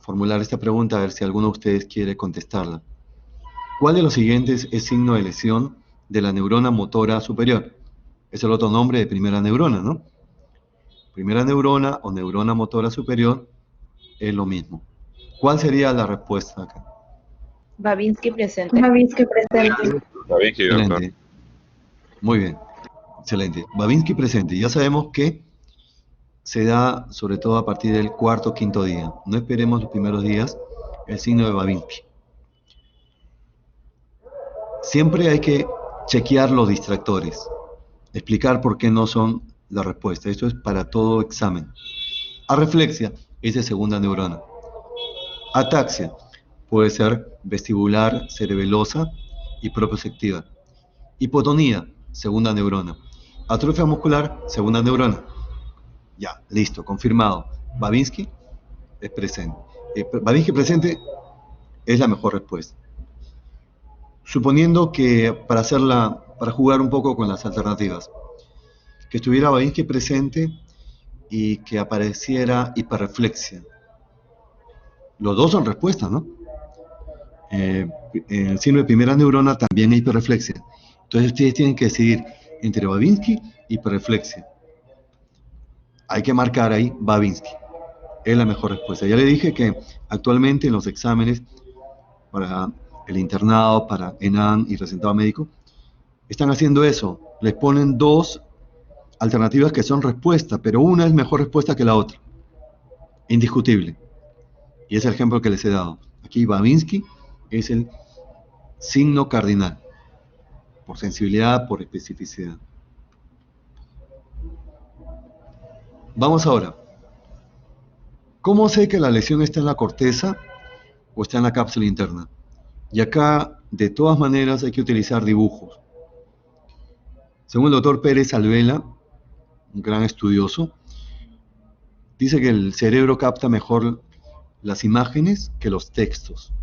[SPEAKER 1] formular esta pregunta a ver si alguno de ustedes quiere contestarla. ¿Cuál de los siguientes es signo de lesión de la neurona motora superior? Es el otro nombre de primera neurona, ¿no? Primera neurona o neurona motora superior es lo mismo. ¿Cuál sería la respuesta acá?
[SPEAKER 2] Babinski presente.
[SPEAKER 4] Babinski presente.
[SPEAKER 5] Babinski, doctor.
[SPEAKER 1] Excelente. Muy bien. Excelente. Babinski presente. Ya sabemos que se da sobre todo a partir del cuarto o quinto día. No esperemos los primeros días el signo de Babinski. Siempre hay que chequear los distractores, explicar por qué no son la respuesta. Esto es para todo examen. Arreflexia es de segunda neurona. Ataxia puede ser vestibular, cerebelosa y propioceptiva. Hipotonía, segunda neurona. Atrofia muscular, segunda neurona. Ya, listo, confirmado. Babinski es presente. Babinski presente es la mejor respuesta. Suponiendo que para jugar un poco con las alternativas, que estuviera Babinski presente y que apareciera hiperreflexia. Los dos son respuestas, ¿no? En el signo de primera neurona también hay hiperreflexia. Entonces ustedes tienen que decidir entre Babinski y hiperreflexia. Hay que marcar ahí Babinski. Es la mejor respuesta. Ya le dije que actualmente en los exámenes para el internado, para ENAM y recentado médico, están haciendo eso. Les ponen dos alternativas que son respuestas, pero una es mejor respuesta que la otra. Indiscutible. Y es el ejemplo que les he dado. Aquí Babinski es el signo cardinal. Por sensibilidad, por especificidad. Vamos ahora. ¿Cómo sé que la lesión está en la corteza o está en la cápsula interna? Y acá, de todas maneras, hay que utilizar dibujos. Según el doctor Pérez Alvela, un gran estudioso, dice que el cerebro capta mejor las imágenes que los textos.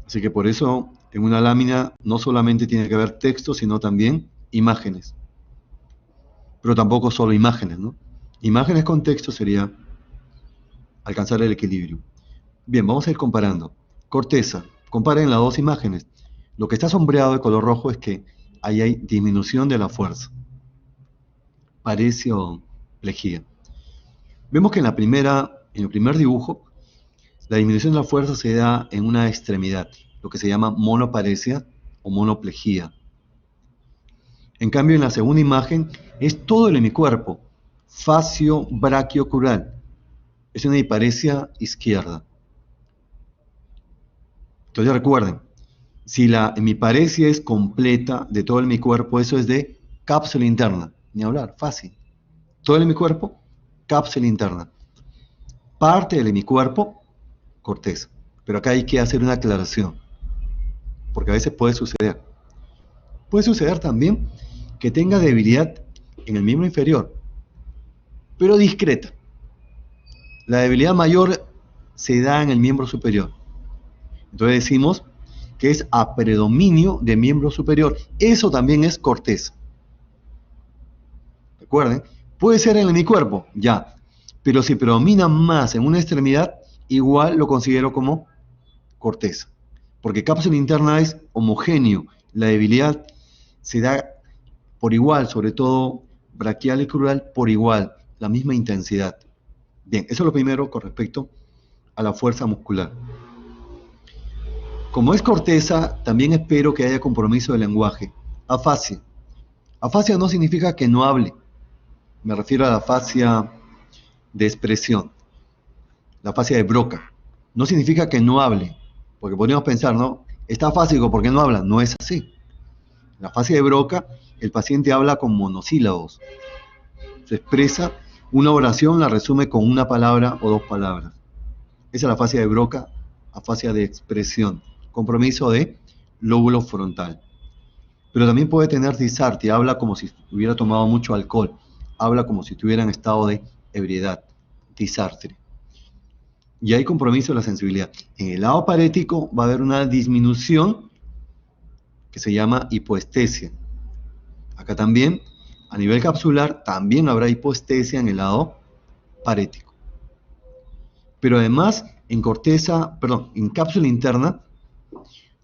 [SPEAKER 1] Así que por eso, en una lámina no solamente tiene que haber texto, sino también imágenes. Pero tampoco solo imágenes, ¿no? Imágenes con texto sería alcanzar el equilibrio. Bien, vamos a ir comparando. Corteza. Comparen las dos imágenes. Lo que está sombreado de color rojo es que ahí hay disminución de la fuerza. Parece o plejía. Vemos que en el primer dibujo, la disminución de la fuerza se da en una extremidad, lo que se llama monoparesia o monoplejía. En cambio, en la segunda imagen es todo el hemicuerpo, facio brachiocrural. Es una hiparesia izquierda. Entonces recuerden, si la hemiparesia es completa de todo el hemicuerpo, eso es de cápsula interna. Ni hablar, fácil. Todo el hemicuerpo, cápsula interna. Parte del hemicuerpo, corteza. Pero acá hay que hacer una aclaración, porque a veces puede suceder. Puede suceder también que tenga debilidad en el miembro inferior, pero discreta. La debilidad mayor se da en el miembro superior. Entonces decimos que es a predominio de miembro superior. Eso también es corteza. Recuerden, puede ser en el hemicuerpo, ya. Pero si predomina más en una extremidad, igual lo considero como corteza. Porque cápsula interna es homogéneo. La debilidad se da por igual, sobre todo braquial y crural por igual, la misma intensidad. Bien, eso es lo primero con respecto a la fuerza muscular. Como es corteza, también espero que haya compromiso del lenguaje. Afasia. Afasia no significa que no hable. Me refiero a la afasia de expresión. La afasia de Broca. No significa que no hable. Porque podríamos pensar, ¿no? Está afásico porque no habla. No es así. La afasia de Broca, el paciente habla con monosílabos. Se expresa una oración, la resume con una palabra o dos palabras. Esa es la afasia de Broca, afasia de expresión. Compromiso de lóbulo frontal. Pero también puede tener disartia, habla como si hubiera tomado mucho alcohol, habla como si estuviera en estado de ebriedad, disartria. Y hay compromiso de la sensibilidad. En el lado parético va a haber una disminución que se llama hipoestesia. Acá también, a nivel capsular, también habrá hipoestesia en el lado parético. Pero además, en cápsula interna,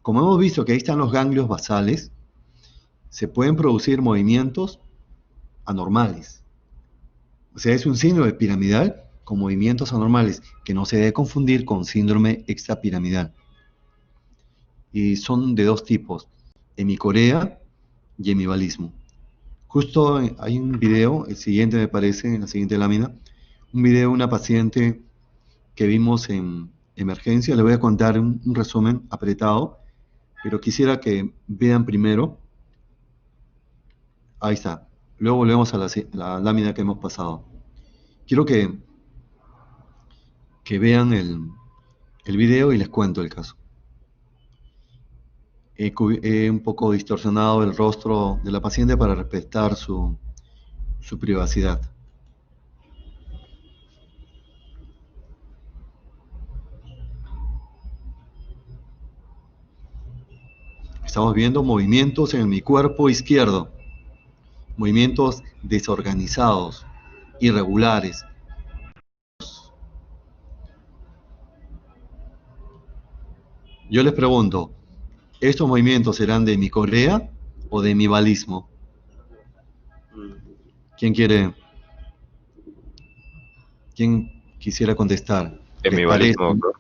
[SPEAKER 1] como hemos visto que ahí están los ganglios basales, se pueden producir movimientos anormales. O sea, es un síndrome piramidal con movimientos anormales, que no se debe confundir con síndrome extrapiramidal. Y son de dos tipos, hemicorea y hemivalismo. Justo hay un video, el siguiente me parece, en la siguiente lámina, un video de una paciente que vimos en emergencia. Le voy a contar un resumen apretado, pero quisiera que vean primero. Ahí está. Luego volvemos a la lámina que hemos pasado. Quiero que vean el video y les cuento el caso. He un poco distorsionado el rostro de la paciente para respetar su privacidad. Estamos viendo movimientos en mi cuerpo izquierdo, movimientos desorganizados, irregulares. Yo les pregunto, ¿estos movimientos serán de hemicorea o de hemivalismo? ¿Quién quisiera contestar?
[SPEAKER 5] Hemivalismo, doctor.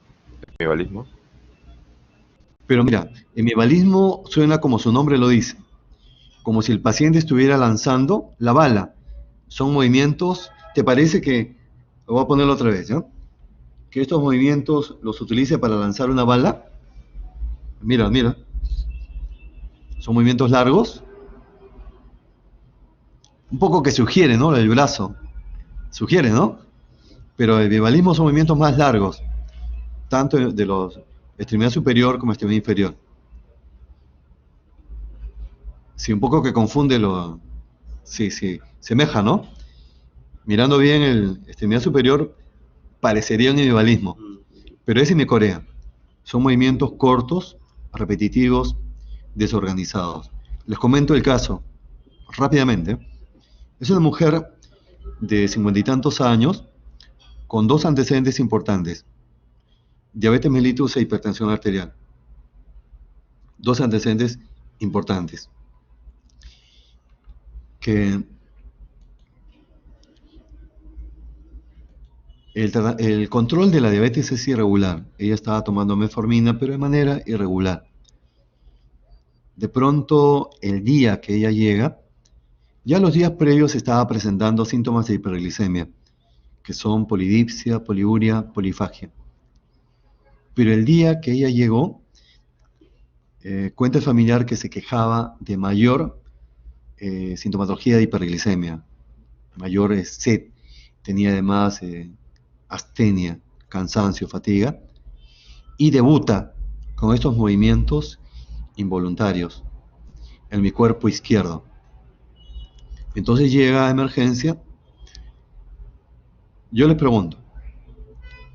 [SPEAKER 5] Hemivalismo.
[SPEAKER 1] Pero mira, hemivalismo suena como su nombre lo dice, como si el paciente estuviera lanzando la bala. Son movimientos, ¿te parece que, lo voy a ponerlo otra vez, ¿no? Que estos movimientos los utilice para lanzar una bala? Mira, mira. Son movimientos largos. Un poco que sugiere, ¿no? El brazo. Sugiere, ¿no? Pero el hemivalismo son movimientos más largos, tanto de los extremidad superior como extremidad inferior. Sí, un poco que confunde lo... Sí, semeja, ¿no? Mirando bien el extremidad superior, parecería un hemivalismo, pero es hemicorea. Son movimientos cortos, repetitivos, desorganizados. Les comento el caso, rápidamente. Es una mujer de 50 y tantos años, con dos antecedentes importantes: diabetes mellitus e hipertensión arterial. Dos antecedentes importantes. Que el control de la diabetes es irregular. Ella estaba tomando metformina, pero de manera irregular. De pronto, el día que ella llega, ya los días previos estaba presentando síntomas de hiperglicemia, que son polidipsia, poliuria, polifagia. Pero el día que ella llegó, cuenta el familiar que se quejaba de mayor sintomatología de hiperglicemia, mayor sed, tenía además astenia, cansancio, fatiga, y debuta con estos movimientos involuntarios en mi cuerpo izquierdo. Entonces llega a emergencia. Yo les pregunto,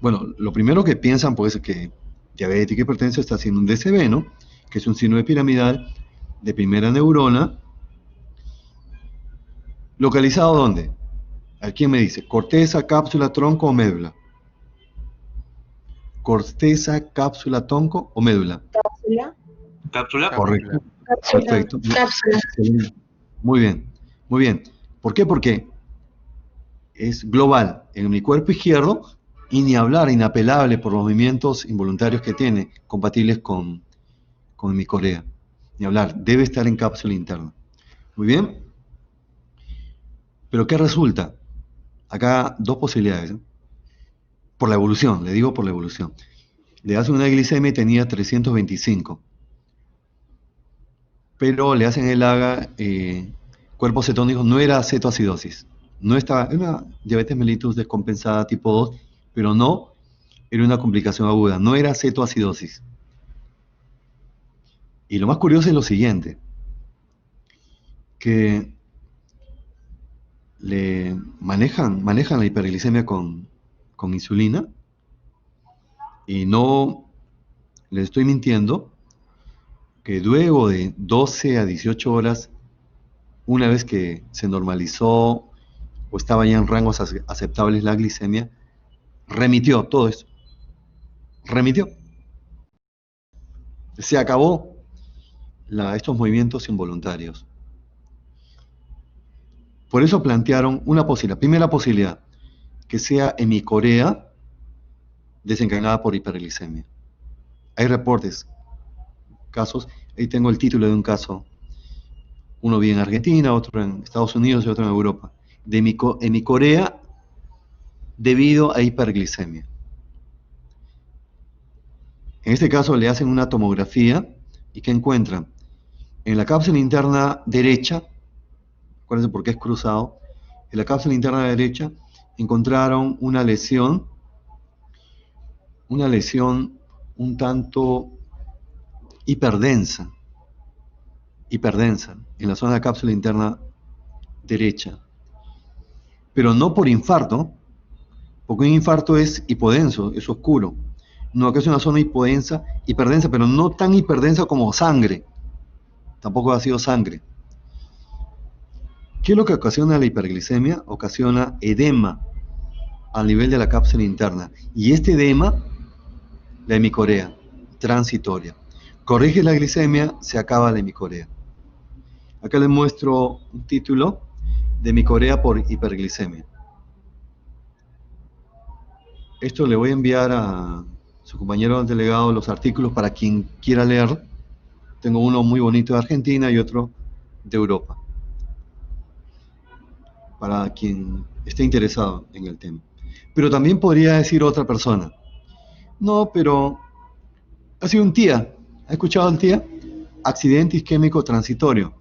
[SPEAKER 1] bueno, lo primero que piensan pues es que diabética y hipertensa está haciendo un DCB, ¿no? Que es un síndrome piramidal de primera neurona. ¿Localizado dónde? ¿A quién me dice? ¿Corteza, cápsula, tronco o médula? ¿Corteza, cápsula, tronco o médula?
[SPEAKER 2] Cápsula.
[SPEAKER 6] ¿Cápsula?
[SPEAKER 1] Correcto.
[SPEAKER 2] Cápsula.
[SPEAKER 1] Perfecto.
[SPEAKER 2] Cápsula.
[SPEAKER 1] Muy bien, muy bien. ¿Por qué? Porque es global en mi cuerpo izquierdo y ni hablar, inapelable por los movimientos involuntarios que tiene, compatibles con mi corea. Ni hablar, debe estar en cápsula interna. Muy bien. Pero ¿qué resulta? Acá dos posibilidades, ¿eh? Por la evolución, le digo por la evolución. Le hacen una glicemia y tenía 325. Pero le hacen el AGA, cuerpos cetónicos, no era cetoacidosis. No estaba, era una diabetes mellitus descompensada tipo 2, pero no era una complicación aguda, no era cetoacidosis. Y lo más curioso es lo siguiente, que le manejan la hiperglicemia con insulina, y no les estoy mintiendo, que luego de 12 a 18 horas, una vez que se normalizó o estaba ya en rangos aceptables la glicemia, remitió todo eso. Remitió. Se acabó estos movimientos involuntarios. Por eso plantearon una posibilidad. Primera posibilidad, que sea hemicorea desencadenada por hiperglicemia. Hay reportes, casos, ahí tengo el título de un caso, uno vive en Argentina, otro en Estados Unidos y otro en Europa, de hemicorea debido a hiperglicemia. En este caso le hacen una tomografía y ¿qué encuentran? En la cápsula interna derecha, acuérdense por qué es cruzado, en la cápsula interna derecha encontraron una lesión un tanto hiperdensa en la zona de la cápsula interna derecha, pero no por infarto, porque un infarto es hipodenso, es oscuro. No, que es una zona hiperdensa, pero no tan hiperdensa como sangre, tampoco ha sido sangre. ¿Qué es lo que ocasiona la hiperglicemia? Ocasiona edema al nivel de la cápsula interna, y este edema, la hemicorea transitoria. Corrige la glicemia, se acaba la hemicorea. Acá les muestro un título de hemicorea por hiperglicemia. Esto le voy a enviar a su compañero delegado los artículos para quien quiera leer. Tengo uno muy bonito de Argentina y otro de Europa, para quien esté interesado en el tema. Pero también podría decir otra persona, no, pero ha sido un TIA. ¿Ha escuchado el TIA? Accidente isquémico transitorio.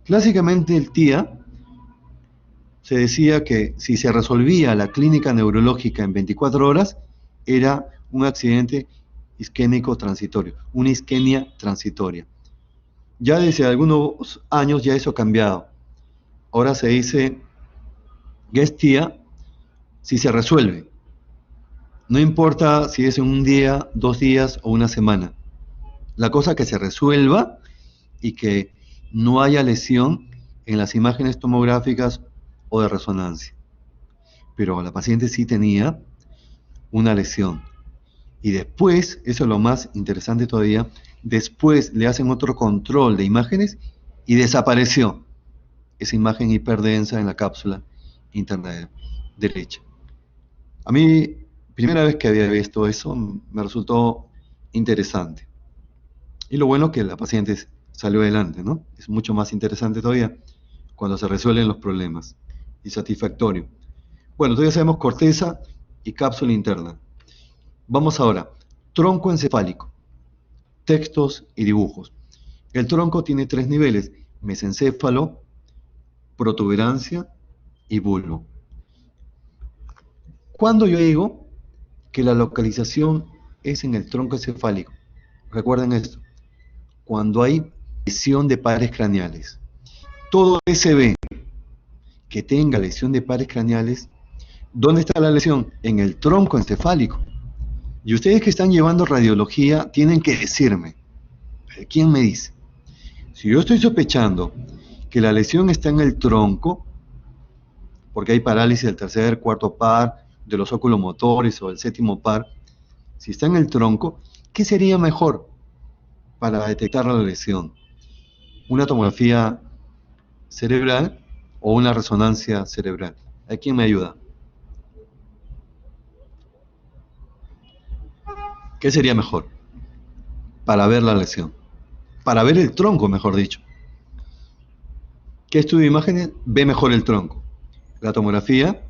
[SPEAKER 1] Clásicamente el TIA se decía que si se resolvía la clínica neurológica en 24 horas, era un accidente isquémico transitorio, una isquemia transitoria. Ya desde algunos años ya eso ha cambiado. Ahora se dice que es TIA si se resuelve. No importa si es en un día, 2 días o una semana. La cosa es que se resuelva y que no haya lesión en las imágenes tomográficas o de resonancia. Pero la paciente sí tenía una lesión. Y después, eso es lo más interesante todavía, después le hacen otro control de imágenes y desapareció esa imagen hiperdensa en la cápsula interna derecha. A mí, primera vez que había visto eso, me resultó interesante. Y lo bueno es que la paciente salió adelante, ¿no? Es mucho más interesante todavía cuando se resuelven los problemas y satisfactorio. Bueno, entonces ya sabemos corteza y cápsula interna. Vamos ahora, tronco encefálico, textos y dibujos. El tronco tiene 3 niveles, mesencéfalo, protuberancia y bulbo. ¿Cuándo yo digo que la localización es en el tronco encefálico? Recuerden esto, cuando hay lesión de pares craneales. Todo SB que tenga lesión de pares craneales, ¿dónde está la lesión? En el tronco encefálico. Y ustedes que están llevando radiología tienen que decirme, ¿quién me dice? Si yo estoy sospechando que la lesión está en el tronco, porque hay parálisis del tercer, cuarto par, de los oculomotores o del séptimo par, si está en el tronco, ¿qué sería mejor para detectar la lesión? ¿Una tomografía cerebral o una resonancia cerebral? ¿A quién me ayuda? ¿Qué sería mejor para ver la lesión? Para ver el tronco, mejor dicho. ¿Qué estudio de imágenes ve mejor el tronco? ¿La tomografía,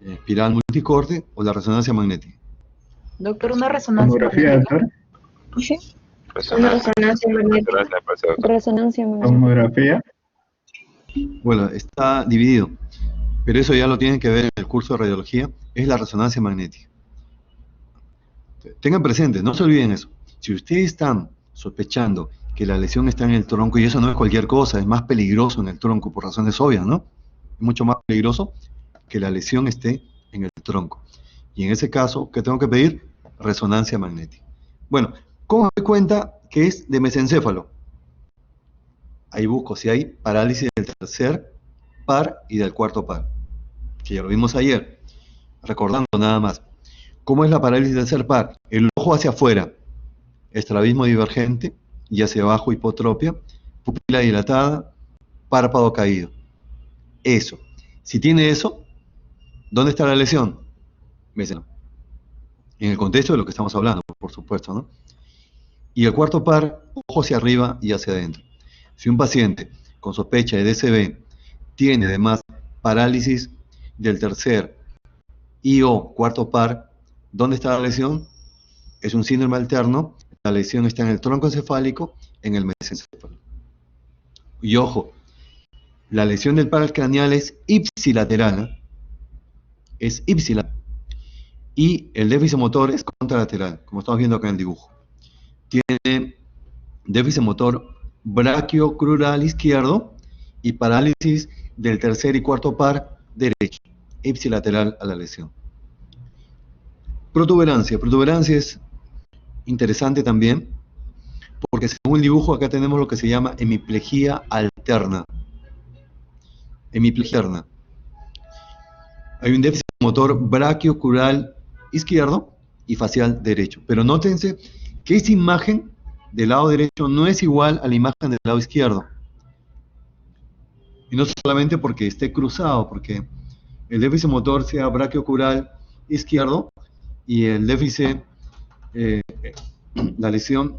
[SPEAKER 1] espiral multicorte o la resonancia magnética?
[SPEAKER 2] Doctor, una resonancia
[SPEAKER 6] Tomografía,
[SPEAKER 2] magnética.
[SPEAKER 6] doctor.
[SPEAKER 2] Sí, una
[SPEAKER 5] Resonancia.
[SPEAKER 2] resonancia magnética.
[SPEAKER 5] Resonancia, profesor.
[SPEAKER 4] Resonancia magnética.
[SPEAKER 6] Tomografía.
[SPEAKER 1] Bueno, está dividido, pero eso ya lo tienen que ver en el curso de radiología, es la resonancia magnética. Tengan presente, no se olviden eso. Si ustedes están sospechando que la lesión está en el tronco, y eso no es cualquier cosa, es más peligroso en el tronco por razones obvias, ¿no? Es mucho más peligroso que la lesión esté en el tronco. Y en ese caso, ¿qué tengo que pedir? Resonancia magnética. Bueno, ¿cómo me doy cuenta que es de mesencéfalo? Ahí busco si hay parálisis del tercer par y del cuarto par, que ya lo vimos ayer. Recordando nada más. ¿Cómo es la parálisis del tercer par? El ojo hacia afuera, estrabismo divergente, y hacia abajo hipotropia, pupila dilatada, párpado caído. Eso. Si tiene eso, ¿dónde está la lesión? Médiceno. En el contexto de lo que estamos hablando, por supuesto, ¿no? Y el cuarto par, ojo hacia arriba y hacia adentro. Si un paciente con sospecha de DCB tiene además parálisis del tercer y o cuarto par, ¿dónde está la lesión? Es un síndrome alterno. La lesión está en el tronco encefálico, en el mesencéfalo. Y ojo, la lesión del par craneal es ipsilateral, ¿eh? Es ipsilateral. Y el déficit motor es contralateral, como estamos viendo acá en el dibujo. Tiene déficit motor brachiocrural izquierdo y parálisis del tercer y cuarto par derecho, ipsilateral a la lesión. Protuberancia. Protuberancia es interesante también, porque según el dibujo acá tenemos lo que se llama hemiplegia alterna. Hemiplegia alterna. Hay un déficit motor brachiocrural izquierdo y facial derecho. Pero nótense que esta imagen del lado derecho no es igual a la imagen del lado izquierdo. Y no solamente porque esté cruzado, porque el déficit motor sea brachiocrural izquierdo y el déficit, la lesión,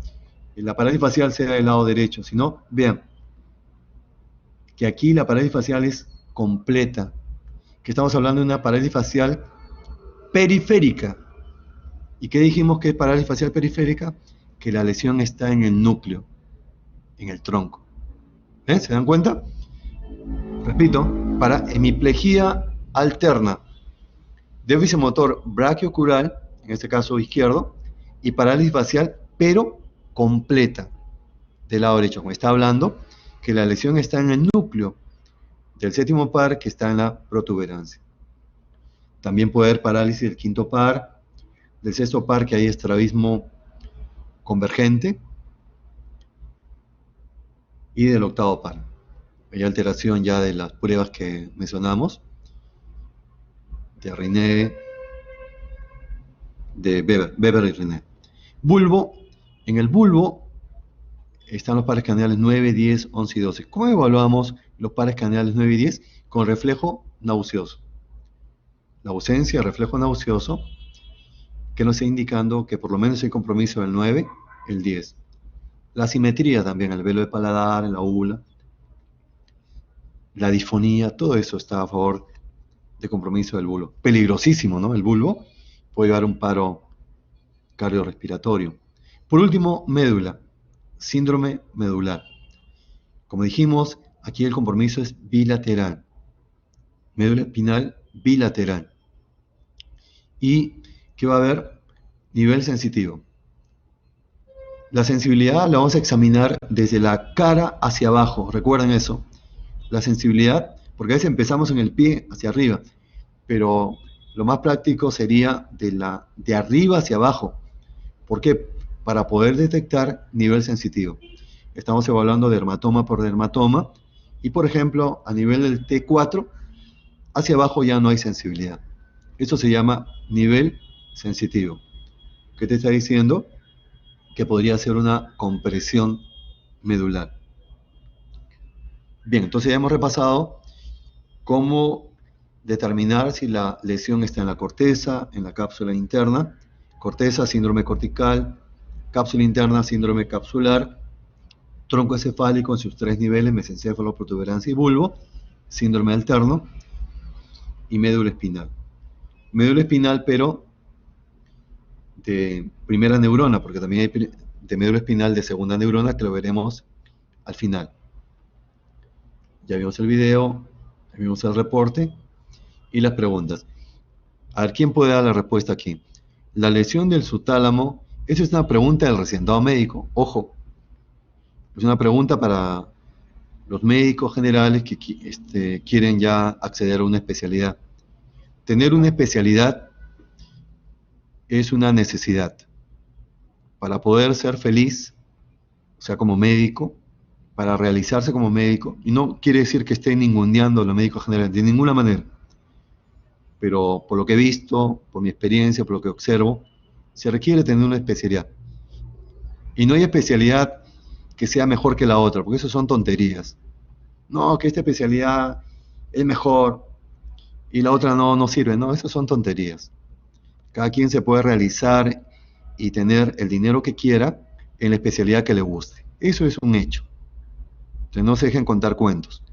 [SPEAKER 1] la parálisis facial sea del lado derecho, sino, vean, que aquí la parálisis facial es completa, que estamos hablando de una parálisis facial periférica. ¿Y qué dijimos que es parálisis facial periférica? Que la lesión está en el núcleo, en el tronco. ¿Se dan cuenta? Repito, para hemiplegia alterna, déficit motor brachiocrural, en este caso izquierdo, y parálisis facial, pero completa, del lado derecho. Como está hablando, que la lesión está en el núcleo del séptimo par, que está en la protuberancia. También puede haber parálisis del quinto par, del sexto par, que hay estrabismo convergente, y del octavo par. Hay alteración ya de las pruebas que mencionamos, de Riné, de Weber y Riné. Bulbo. En el bulbo están los pares craneales 9, 10, 11 y 12. ¿Cómo evaluamos los pares craneales 9 y 10? Con reflejo nauseoso. La ausencia de reflejo nauseoso, que nos está indicando que por lo menos hay compromiso del 9, el 10. La simetría también, el velo de paladar, la úvula, la disfonía, todo eso está a favor de compromiso del bulbo. Peligrosísimo, ¿no? El bulbo puede llevar a un paro cardiorrespiratorio. Por último, médula, síndrome medular. Como dijimos, aquí el compromiso es bilateral. Médula espinal bilateral. ¿Y qué va a haber? Nivel sensitivo. La sensibilidad la vamos a examinar desde la cara hacia abajo. Recuerden eso. La sensibilidad, porque a veces empezamos en el pie hacia arriba, pero lo más práctico sería de arriba hacia abajo. ¿Por qué? Para poder detectar nivel sensitivo. Estamos evaluando dermatoma por dermatoma y, por ejemplo, a nivel del T4, hacia abajo ya no hay sensibilidad. Eso se llama nivel sensitivo. ¿Qué te está diciendo? Que podría ser una compresión medular. Bien, entonces ya hemos repasado cómo determinar si la lesión está en la corteza, en la cápsula interna. Corteza, síndrome cortical; cápsula interna, síndrome capsular; tronco encefálico en sus tres niveles, mesencéfalo, protuberancia y bulbo; síndrome alterno; y médula espinal. Médula espinal, pero de primera neurona, porque también hay de médula espinal de segunda neurona, que lo veremos al final. Ya vimos el video, ya vimos el reporte y las preguntas. A ver, ¿quién puede dar la respuesta aquí? La lesión del subtálamo, esa es una pregunta del residentado médico. Ojo, es una pregunta para los médicos generales que quieren ya acceder a una especialidad. Tener una especialidad es una necesidad para poder ser feliz, o sea, como médico, para realizarse como médico, y no quiere decir que esté ninguneando a los médicos generales, de ninguna manera, pero por lo que he visto, por mi experiencia, por lo que observo, se requiere tener una especialidad. Y no hay especialidad que sea mejor que la otra, porque eso son tonterías. No, que esta especialidad es mejor. y la otra no sirve. No, esas son tonterías. Cada quien se puede realizar y tener el dinero que quiera en la especialidad que le guste. Eso es un hecho. Entonces no se dejen contar cuentos.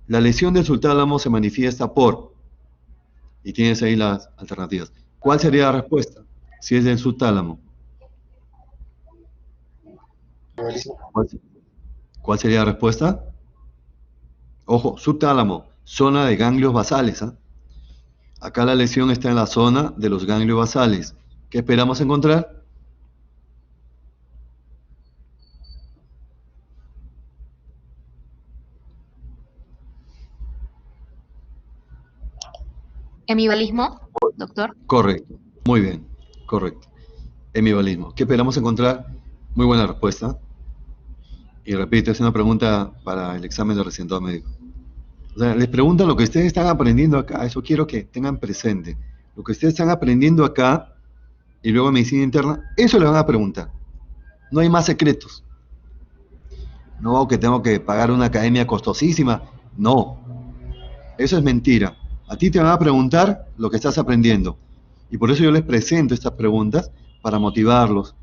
[SPEAKER 1] La lesión del subtálamo se manifiesta por, y tienes ahí las alternativas. ¿Cuál sería la respuesta? Si es del subtálamo. ¿Cuál, cuál sería la respuesta? Ojo, subtálamo, zona de ganglios basales. ¿Ah? Acá la lesión está en la zona de los ganglios basales. ¿Qué esperamos encontrar?
[SPEAKER 6] ¿Hemibalismo, doctor?
[SPEAKER 1] Correcto, muy bien, correcto. Hemibalismo. ¿Qué esperamos encontrar? Muy buena respuesta. Y repito, es una pregunta para el examen de residentado médico. O sea, les preguntan lo que ustedes están aprendiendo acá. Eso quiero que tengan presente. Lo que ustedes están aprendiendo acá y luego en medicina interna, eso le van a preguntar. No hay más secretos. No, que tengo que pagar una academia costosísima. No, eso es mentira. A ti te van a preguntar lo que estás aprendiendo. Y por eso yo les presento estas preguntas para motivarlos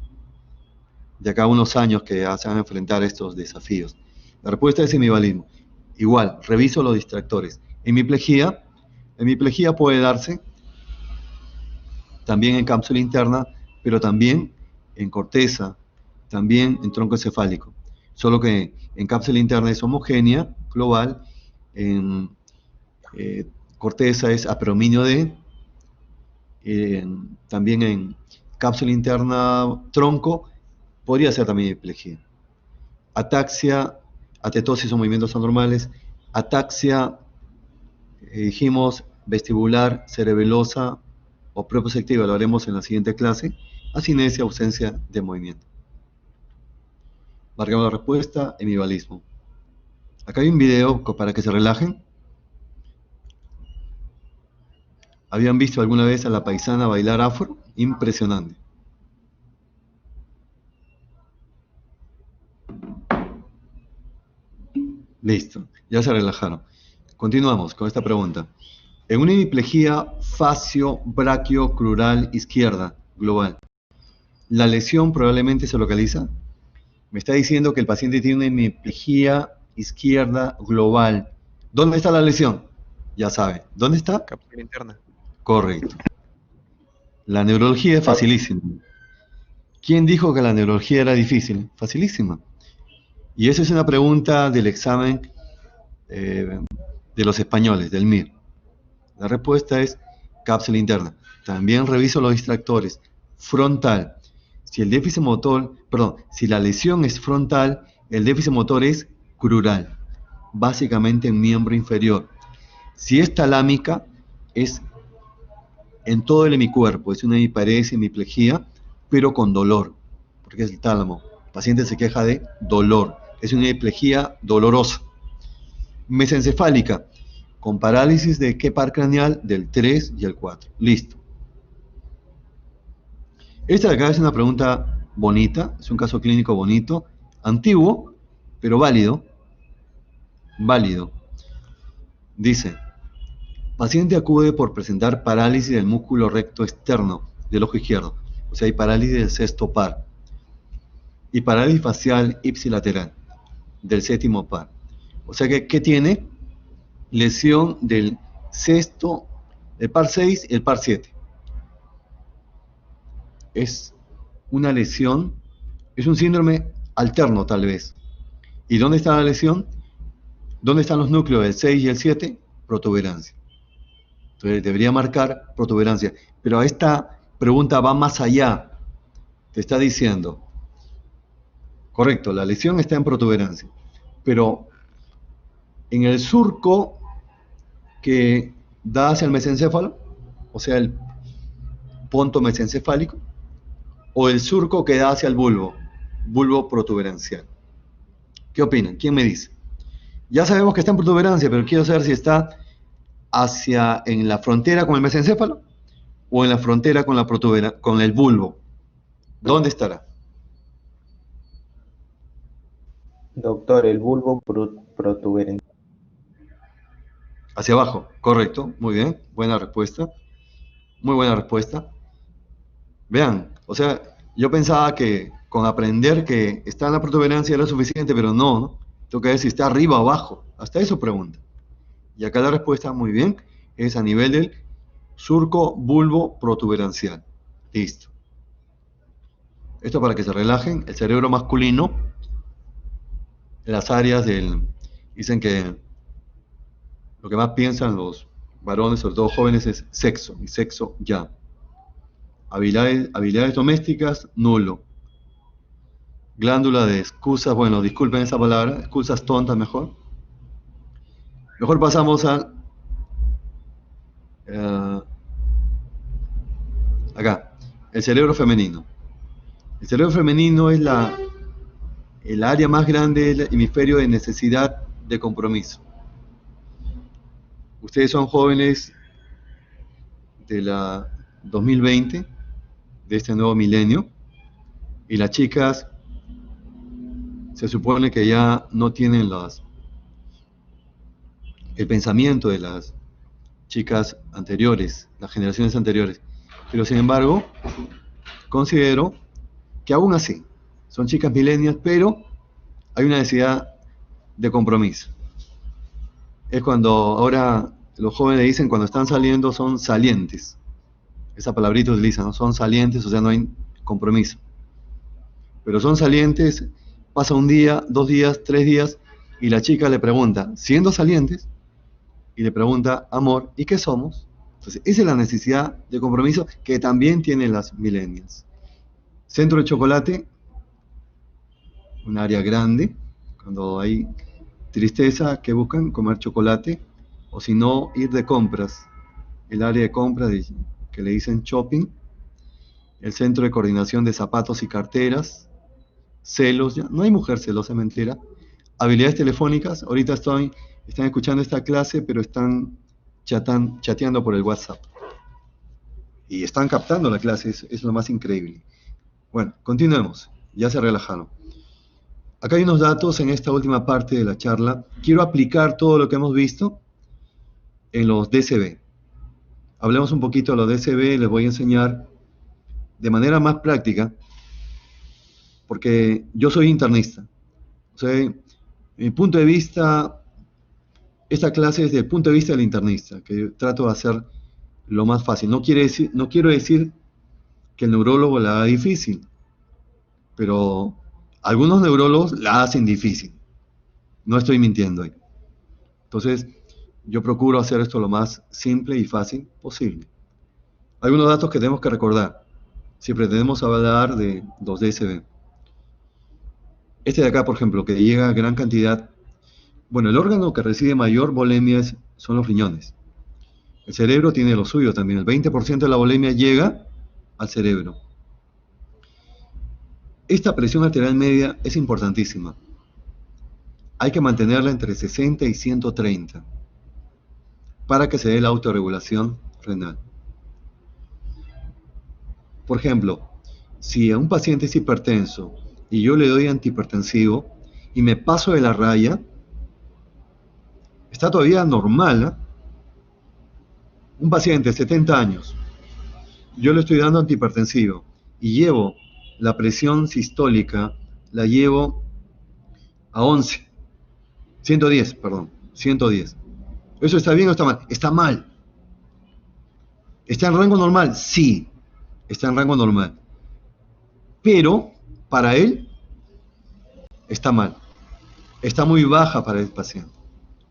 [SPEAKER 1] de acá a unos años que ya se van a enfrentar a estos desafíos. La respuesta es hemibalismo. Igual, reviso los distractores. Hemiplegia puede darse también en cápsula interna, pero también en corteza, también en tronco encefálico. Solo que en cápsula interna es homogénea, global, en corteza es apredominio D, también en cápsula interna tronco, podría ser también hemiplegia. Ataxia, atetosis o movimientos anormales, ataxia, dijimos, vestibular, cerebelosa o propioceptiva, lo haremos en la siguiente clase, asinesia, ausencia de movimiento. Marcamos la respuesta, hemibalismo. Acá hay un video para que se relajen. ¿Habían visto alguna vez a la paisana bailar afro? Impresionante. Listo, ya se relajaron. Continuamos con esta pregunta. En una hemiplegia facio-braquio-crural izquierda global, ¿la lesión probablemente se localiza? Me está diciendo que el paciente tiene una hemiplegia izquierda global. ¿Dónde está la lesión? Ya sabe. ¿Dónde está?
[SPEAKER 5] Cápsula interna.
[SPEAKER 1] Correcto. La neurología es facilísima. ¿Quién dijo que la neurología era difícil? Facilísima. Y esa es una pregunta del examen de los españoles, del MIR. La respuesta es cápsula interna. También reviso los distractores. Frontal. Si el déficit motor, perdón, si la lesión es frontal, el déficit motor es crural, básicamente en miembro inferior. Si es talámica, es en todo el hemicuerpo, es una hemiparesia, hemiplegia, pero con dolor, porque es el tálamo. El paciente se queja de dolor, es una hemiplegia dolorosa. Mesencefálica, con parálisis de qué par craneal, del 3 y el 4. Listo. Esta de acá es una pregunta bonita, es un caso clínico bonito, antiguo, pero válido. Válido. Dice, paciente acude por presentar parálisis del músculo recto externo del ojo izquierdo, o sea, hay parálisis del sexto par, y parálisis facial ipsilateral del séptimo par. O sea que, ¿qué tiene? Lesión del sexto, el par 6 y el par 7. Es una lesión, es un síndrome alterno tal vez. ¿Y dónde está la lesión? ¿Dónde están los núcleos del 6 y el 7? Protuberancia. Entonces debería marcar protuberancia. Pero esta pregunta va más allá. Te está diciendo, correcto, la lesión está en protuberancia, pero en el surco que da hacia el mesencéfalo, o sea, el ponto mesencefálico, o el surco que da hacia el bulbo protuberancial. ¿Qué opinan? ¿Quién me dice? Ya sabemos que está en protuberancia, pero quiero saber si está en la frontera con el mesencéfalo o en la frontera con con el bulbo. ¿Dónde estará?
[SPEAKER 7] Doctor, el bulbo protuberante.
[SPEAKER 1] Hacia abajo, correcto, muy bien, buena respuesta, muy buena respuesta. Vean, o sea, yo pensaba que con aprender que está en la protuberancia era suficiente, pero no, ¿no? Tengo que ver si está arriba o abajo, hasta eso pregunta. Y acá la respuesta, muy bien, es a nivel del surco bulbo protuberancial. Listo. Esto para que se relajen, el cerebro masculino, las áreas del... Dicen que lo que más piensan los varones, sobre todo jóvenes, es sexo, y sexo ya. Habilidades domésticas, nulo. Glándula de excusas, bueno, disculpen esa palabra, excusas tontas mejor. Mejor pasamos a... acá, el cerebro femenino. El cerebro femenino es el área más grande del hemisferio de necesidad de compromiso. Ustedes son jóvenes de la 2020, de este nuevo milenio, y las chicas se supone que ya no tienen el pensamiento de las chicas anteriores, las generaciones anteriores. Pero sin embargo, considero que aún así, son chicas millennials, pero hay una necesidad de compromiso. Es cuando ahora los jóvenes dicen cuando están saliendo son salientes. Esa palabrita utilizan, ¿no? Son salientes, o sea, no hay compromiso. Pero son salientes, pasa un día, 2 días, 3 días, y la chica le pregunta, siendo salientes, y le pregunta, amor, ¿y qué somos? Entonces, esa es la necesidad de compromiso que también tienen las millennials. Centro de chocolate, un área grande, cuando hay tristeza, que buscan comer chocolate, o si no, ir de compras. El área de compras que le dicen shopping, el centro de coordinación de zapatos y carteras, celos, ya no hay mujer celosa, mentira. Habilidades telefónicas, ahorita están escuchando esta clase, pero están chateando por el WhatsApp. Y están captando la clase, es lo más increíble. Bueno, continuemos, ya se relajaron. Acá hay unos datos en esta última parte de la charla. Quiero aplicar todo lo que hemos visto en los DCB. Hablemos un poquito de los DCB, les voy a enseñar de manera más práctica, porque yo soy internista. O sea, mi punto de vista, esta clase es desde el punto de vista del internista, que trato de hacer lo más fácil. No quiero decir que el neurólogo la haga difícil, pero algunos neurólogos la hacen difícil. No estoy mintiendo ahí. Entonces, yo procuro hacer esto lo más simple y fácil posible. Algunos datos que tenemos que recordar si pretendemos hablar de los DSB. Este de acá, por ejemplo, que llega a gran cantidad. Bueno, el órgano que recibe mayor volemia son los riñones. El cerebro tiene lo suyo también. El 20% de la volemia llega al cerebro. Esta presión arterial media es importantísima. Hay que mantenerla entre 60 y 130 para que se dé la autorregulación renal. Por ejemplo, si a un paciente es hipertenso y yo le doy antihipertensivo y me paso de la raya, está todavía normal, ¿eh? Un paciente de 70 años, yo le estoy dando antihipertensivo y llevo la presión sistólica, la llevo a 110. ¿Eso está bien o está mal? Está mal. ¿Está en rango normal? Sí, está en rango normal. Pero para él está mal. Está muy baja para el paciente.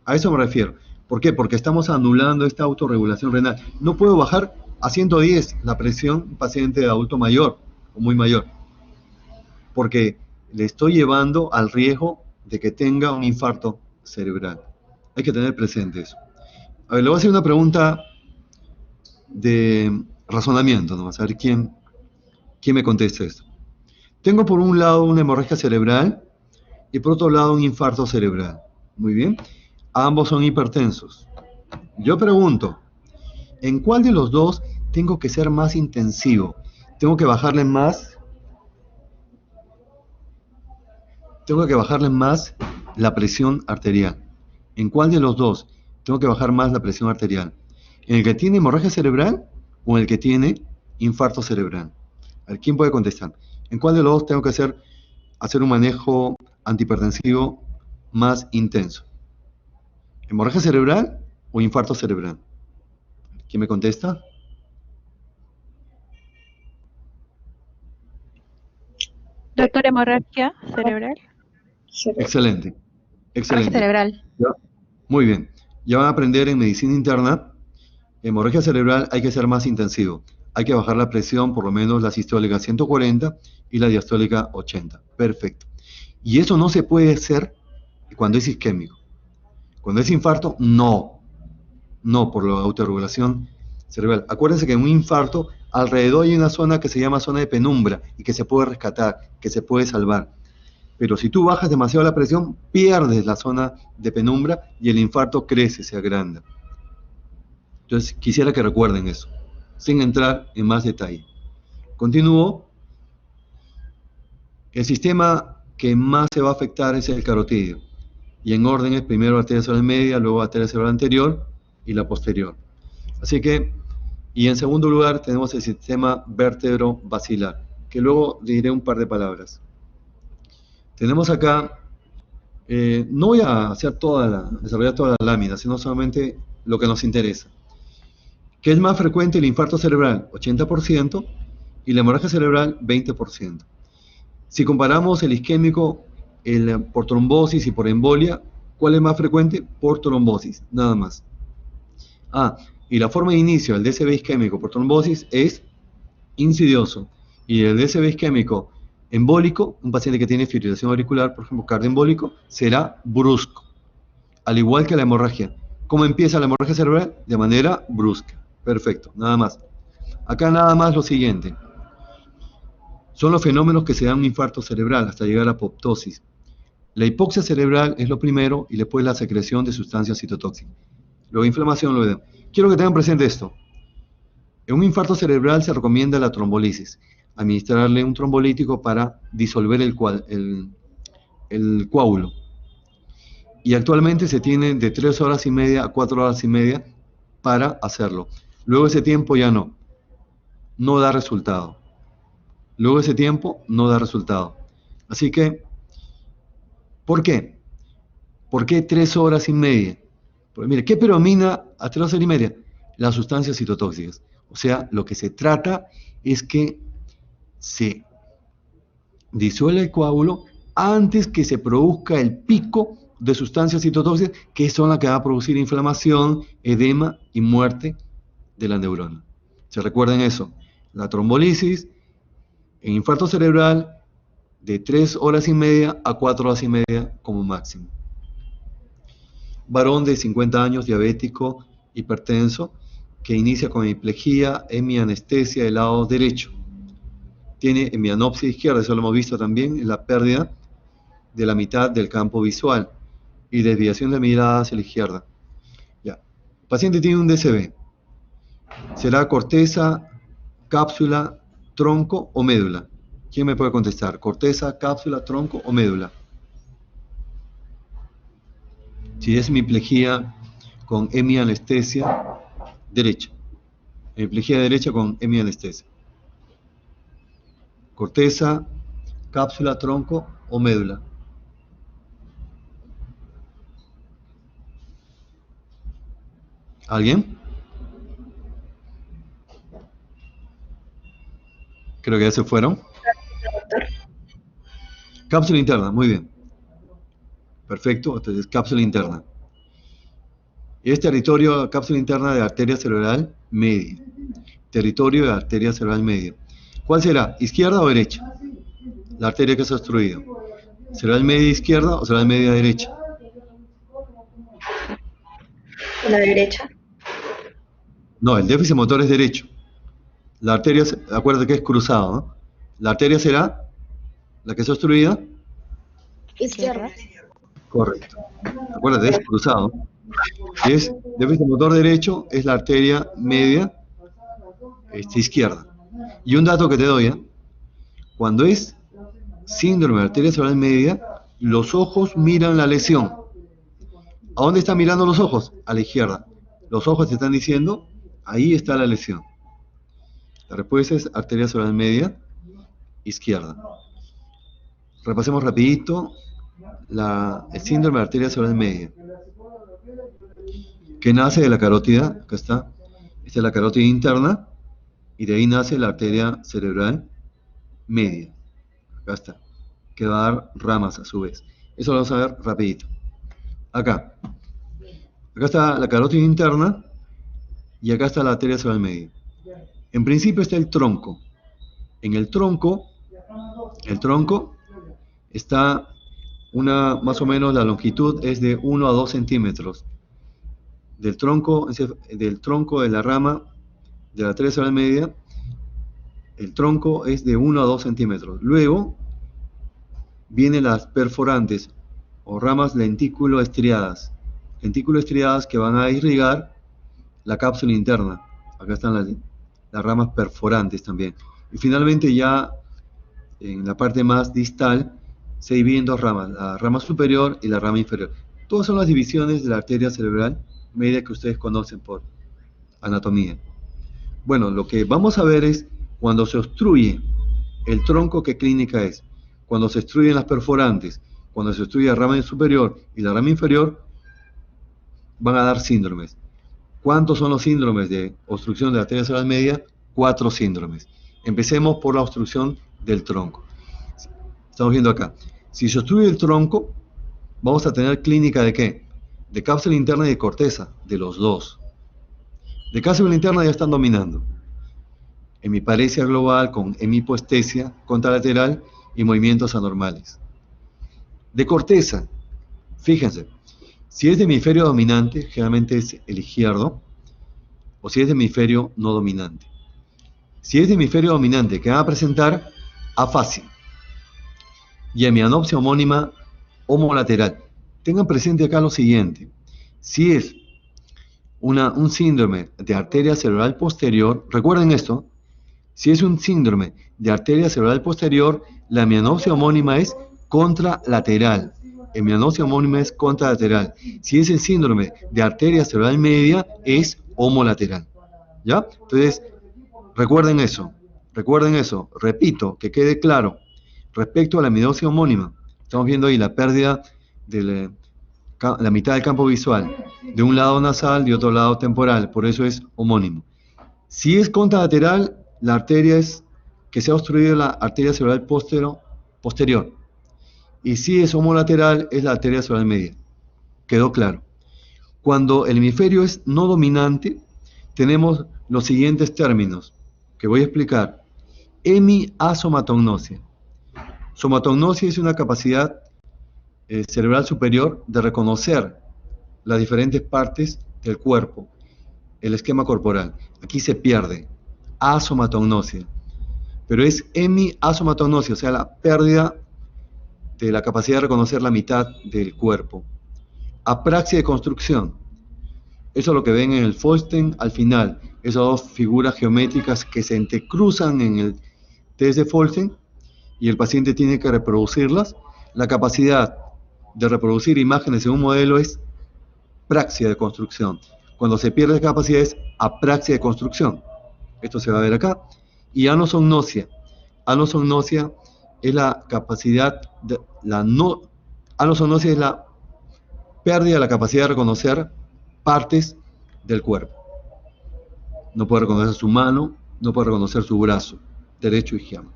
[SPEAKER 1] A eso me refiero. ¿Por qué? Porque estamos anulando esta autorregulación renal. No puedo bajar a 110 la presión un paciente adulto mayor o muy mayor, porque le estoy llevando al riesgo de que tenga un infarto cerebral. Hay que tener presente eso. A ver, le voy a hacer una pregunta de razonamiento, ¿no? A ver quién me contesta esto. Tengo por un lado una hemorragia cerebral y por otro lado un infarto cerebral. Muy bien. Ambos son hipertensos. Yo pregunto, ¿en cuál de los dos tengo que ser más intensivo? ¿Tengo que bajarle más la presión arterial? ¿En cuál de los dos tengo que bajar más la presión arterial? ¿En el que tiene hemorragia cerebral o en el que tiene infarto cerebral? A ver, ¿quién puede contestar? ¿En cuál de los dos tengo que hacer un manejo antihipertensivo más intenso? ¿Hemorragia cerebral o infarto cerebral? ¿Quién me contesta?
[SPEAKER 7] Doctor, hemorragia cerebral.
[SPEAKER 1] Excelente, excelente.
[SPEAKER 6] Cerebral.
[SPEAKER 1] ¿Ya? Muy bien. Ya van a aprender en medicina interna, hemorragia cerebral hay que ser más intensivo. Hay que bajar la presión, por lo menos la sistólica 140 y la diastólica 80. Perfecto. Y eso no se puede hacer cuando es isquémico. Cuando es infarto, no. No, por la autorregulación cerebral. Acuérdense que en un infarto, alrededor hay una zona que se llama zona de penumbra y que se puede rescatar, que se puede salvar. Pero si tú bajas demasiado la presión, pierdes la zona de penumbra y el infarto crece, se agranda. Entonces, quisiera que recuerden eso, sin entrar en más detalle. Continúo. El sistema que más se va a afectar es el carotidio. Y en orden es primero arteria cerebral media, luego arteria cerebral anterior y la posterior. Así que, y en segundo lugar tenemos el sistema vértebro-basilar, que luego diré un par de palabras. Tenemos acá, no voy a hacer desarrollar toda la lámina, sino solamente lo que nos interesa. ¿Qué es más frecuente? El infarto cerebral, 80%, y la hemorragia cerebral, 20%. Si comparamos el isquémico por trombosis y por embolia, ¿cuál es más frecuente? Por trombosis, nada más. Y la forma de inicio del DCB isquémico por trombosis es insidioso, y el DCB isquémico embólico, un paciente que tiene fibrilación auricular, por ejemplo, cardioembólico, será brusco, al igual que la hemorragia. ¿Cómo empieza la hemorragia cerebral? De manera brusca. Perfecto, nada más. Acá nada más lo siguiente. Son los fenómenos que se dan un infarto cerebral hasta llegar a apoptosis. La hipoxia cerebral es lo primero y después la secreción de sustancias citotóxicas. Luego inflamación, luego edema. Quiero que tengan presente esto. En un infarto cerebral se recomienda la trombolisis, administrarle un trombolítico para disolver el coágulo. Y actualmente se tiene de 3 horas y media a 4 horas y media para hacerlo. Luego ese tiempo ya no da resultado. Luego ese tiempo no da resultado. Así que, ¿por qué? ¿Por qué 3 horas y media? Pues mire, ¿qué predomina a 3 horas y media? Las sustancias citotóxicas. O sea, lo que se trata es que se disuelva el coágulo antes que se produzca el pico de sustancias citotóxicas, que son las que va a producir inflamación, edema y muerte de la neurona. ¿Se recuerdan eso? La trombolisis en infarto cerebral de 3 horas y media a 4 horas y media como máximo. Varón de 50 años, diabético, hipertenso, que inicia con hemiplegia, hemianestesia del lado derecho. Tiene hemianopsia izquierda, eso lo hemos visto también, la pérdida de la mitad del campo visual y desviación de mirada hacia la izquierda. Ya. El paciente tiene un DCB. ¿Será corteza, cápsula, tronco o médula? ¿Quién me puede contestar? ¿Corteza, cápsula, tronco o médula? Si es hemiplegia con hemianestesia derecha. Hemiplegia derecha con hemianestesia. Corteza, cápsula, tronco o médula. ¿Alguien? Creo que ya se fueron. Cápsula interna, muy bien. Perfecto, entonces cápsula interna. Es territorio, cápsula interna de arteria cerebral media. Territorio de arteria cerebral media. ¿Cuál será? ¿Izquierda o derecha? La arteria que está obstruida. ¿Cerebral media izquierda o cerebral media derecha?
[SPEAKER 2] La derecha.
[SPEAKER 1] No, el déficit motor es derecho. La arteria, acuérdate que es cruzado, ¿no? La arteria será la que está obstruida.
[SPEAKER 2] Izquierda.
[SPEAKER 1] Correcto. Acuérdate, es cruzado. Es déficit motor derecho, es la arteria media izquierda. Y un dato que te doy, cuando es síndrome de arteria cerebral media, los ojos miran la lesión. ¿A dónde están mirando los ojos? A la izquierda. Los ojos te están diciendo, ahí está la lesión. La respuesta es arteria cerebral media, izquierda. Repasemos rapidito el síndrome de arteria cerebral media, que nace de la carótida, acá está, esta es la carótida interna, y de ahí nace la arteria cerebral media, acá está, que va a dar ramas a su vez. Eso lo vamos a ver rapidito. Acá está la carótida interna, y acá está la arteria cerebral media. En principio está el tronco. En el tronco está más o menos la longitud es de 1 a 2 centímetros. Del tronco de la rama de la arteria cerebral media, el tronco es de 1 a 2 centímetros. Luego vienen las perforantes o ramas lentículo-estriadas. Lentículo-estriadas que van a irrigar la cápsula interna. Acá están las ramas perforantes también. Y finalmente ya en la parte más distal se dividen dos ramas, la rama superior y la rama inferior. Todas son las divisiones de la arteria cerebral media que ustedes conocen por anatomía. Bueno, lo que vamos a ver es cuando se obstruye el tronco, ¿qué clínica es? Cuando se obstruyen las perforantes, cuando se obstruye la rama superior y la rama inferior, van a dar síndromes. ¿Cuántos son los síndromes de obstrucción de la arteria cerebral media? 4 síndromes. Empecemos por la obstrucción del tronco. Estamos viendo acá. Si se obstruye el tronco, vamos a tener clínica ¿de qué? De cápsula interna y de corteza, de los dos. De cápsula interna ya están dominando. Hemiparesia global con hemipoestesia contralateral y movimientos anormales. De corteza, fíjense, si es de hemisferio dominante, generalmente es el izquierdo, o si es de hemisferio no dominante. Si es de hemisferio dominante, ¿qué va a presentar? Afasia y hemianopsia homónima homolateral. Tengan presente acá lo siguiente: si es un síndrome de arteria cerebral posterior, recuerden esto, si es un síndrome de arteria cerebral posterior, la hemianopsia homónima es contralateral. Hemianopsia homónima es contralateral. Si es el síndrome de arteria cerebral media, es homolateral. ¿Ya? Entonces, recuerden eso. Repito, que quede claro. Respecto a la hemianopsia homónima, estamos viendo ahí la pérdida de la mitad del campo visual, de un lado nasal, de otro lado temporal, por eso es homónimo. Si es contralateral, la arteria es que se ha obstruido la arteria cerebral posterior. Y si es homolateral, es la arteria cerebral media. ¿Quedó claro? Cuando el hemisferio es no dominante, tenemos los siguientes términos que voy a explicar. Hemiasomatognosia. Somatognosia es una capacidad cerebral superior de reconocer las diferentes partes del cuerpo, el esquema corporal. Aquí se pierde. Asomatognosia. Pero es hemiasomatognosia, o sea, la pérdida de la capacidad de reconocer la mitad del cuerpo. Apraxia de construcción. Eso es lo que ven en el Folstein al final. Esas dos figuras geométricas que se entrecruzan en el test de Folstein y el paciente tiene que reproducirlas. La capacidad de reproducir imágenes en un modelo es praxia de construcción. Cuando se pierde la capacidad es apraxia de construcción. Esto se va a ver acá. Y anosognosia. Anosognosia es la capacidad de anosognosia es la pérdida de la capacidad de reconocer partes del cuerpo. No puede reconocer su mano, no puede reconocer su brazo, derecho y izquierdo.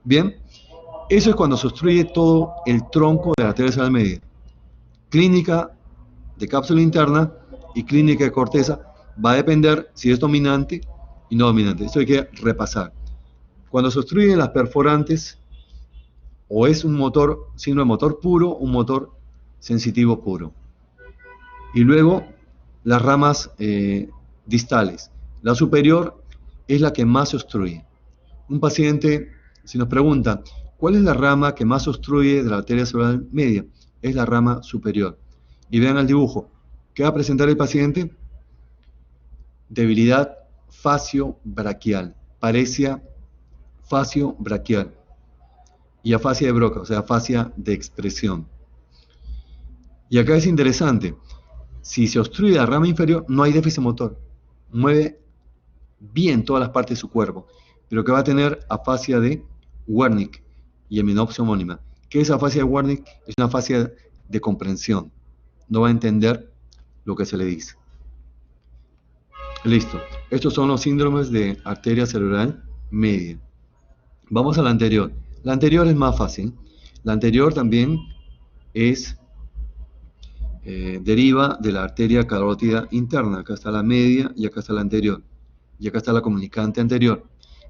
[SPEAKER 1] Bien, eso es cuando se obstruye todo el tronco de la arteria cerebral media. Clínica de cápsula interna y clínica de corteza va a depender si es dominante y no dominante. Esto hay que repasar. Cuando se obstruyen las perforantes, o es un motor, síndrome motor puro, un motor sensitivo puro. Y luego las ramas distales. La superior es la que más se obstruye. Un paciente, si nos pregunta, ¿cuál es la rama que más obstruye de la arteria cerebral media? Es la rama superior. Y vean el dibujo. ¿Qué va a presentar el paciente? Debilidad facio-braquial. Paresia facio-braquial. Y afasia de Broca, o sea, afasia de expresión. Y acá es interesante. Si se obstruye la rama inferior, no hay déficit motor. Mueve bien todas las partes de su cuerpo, pero que va a tener afasia de Wernicke y heminopsia homónima. ¿Qué es afasia de Wernicke? Es una afasia de comprensión. No va a entender lo que se le dice. Listo. Estos son los síndromes de arteria cerebral media. Vamos a la anterior. La anterior es más fácil. La anterior también es deriva de la arteria carótida interna. Acá está la media y acá está la anterior. Y acá está la comunicante anterior.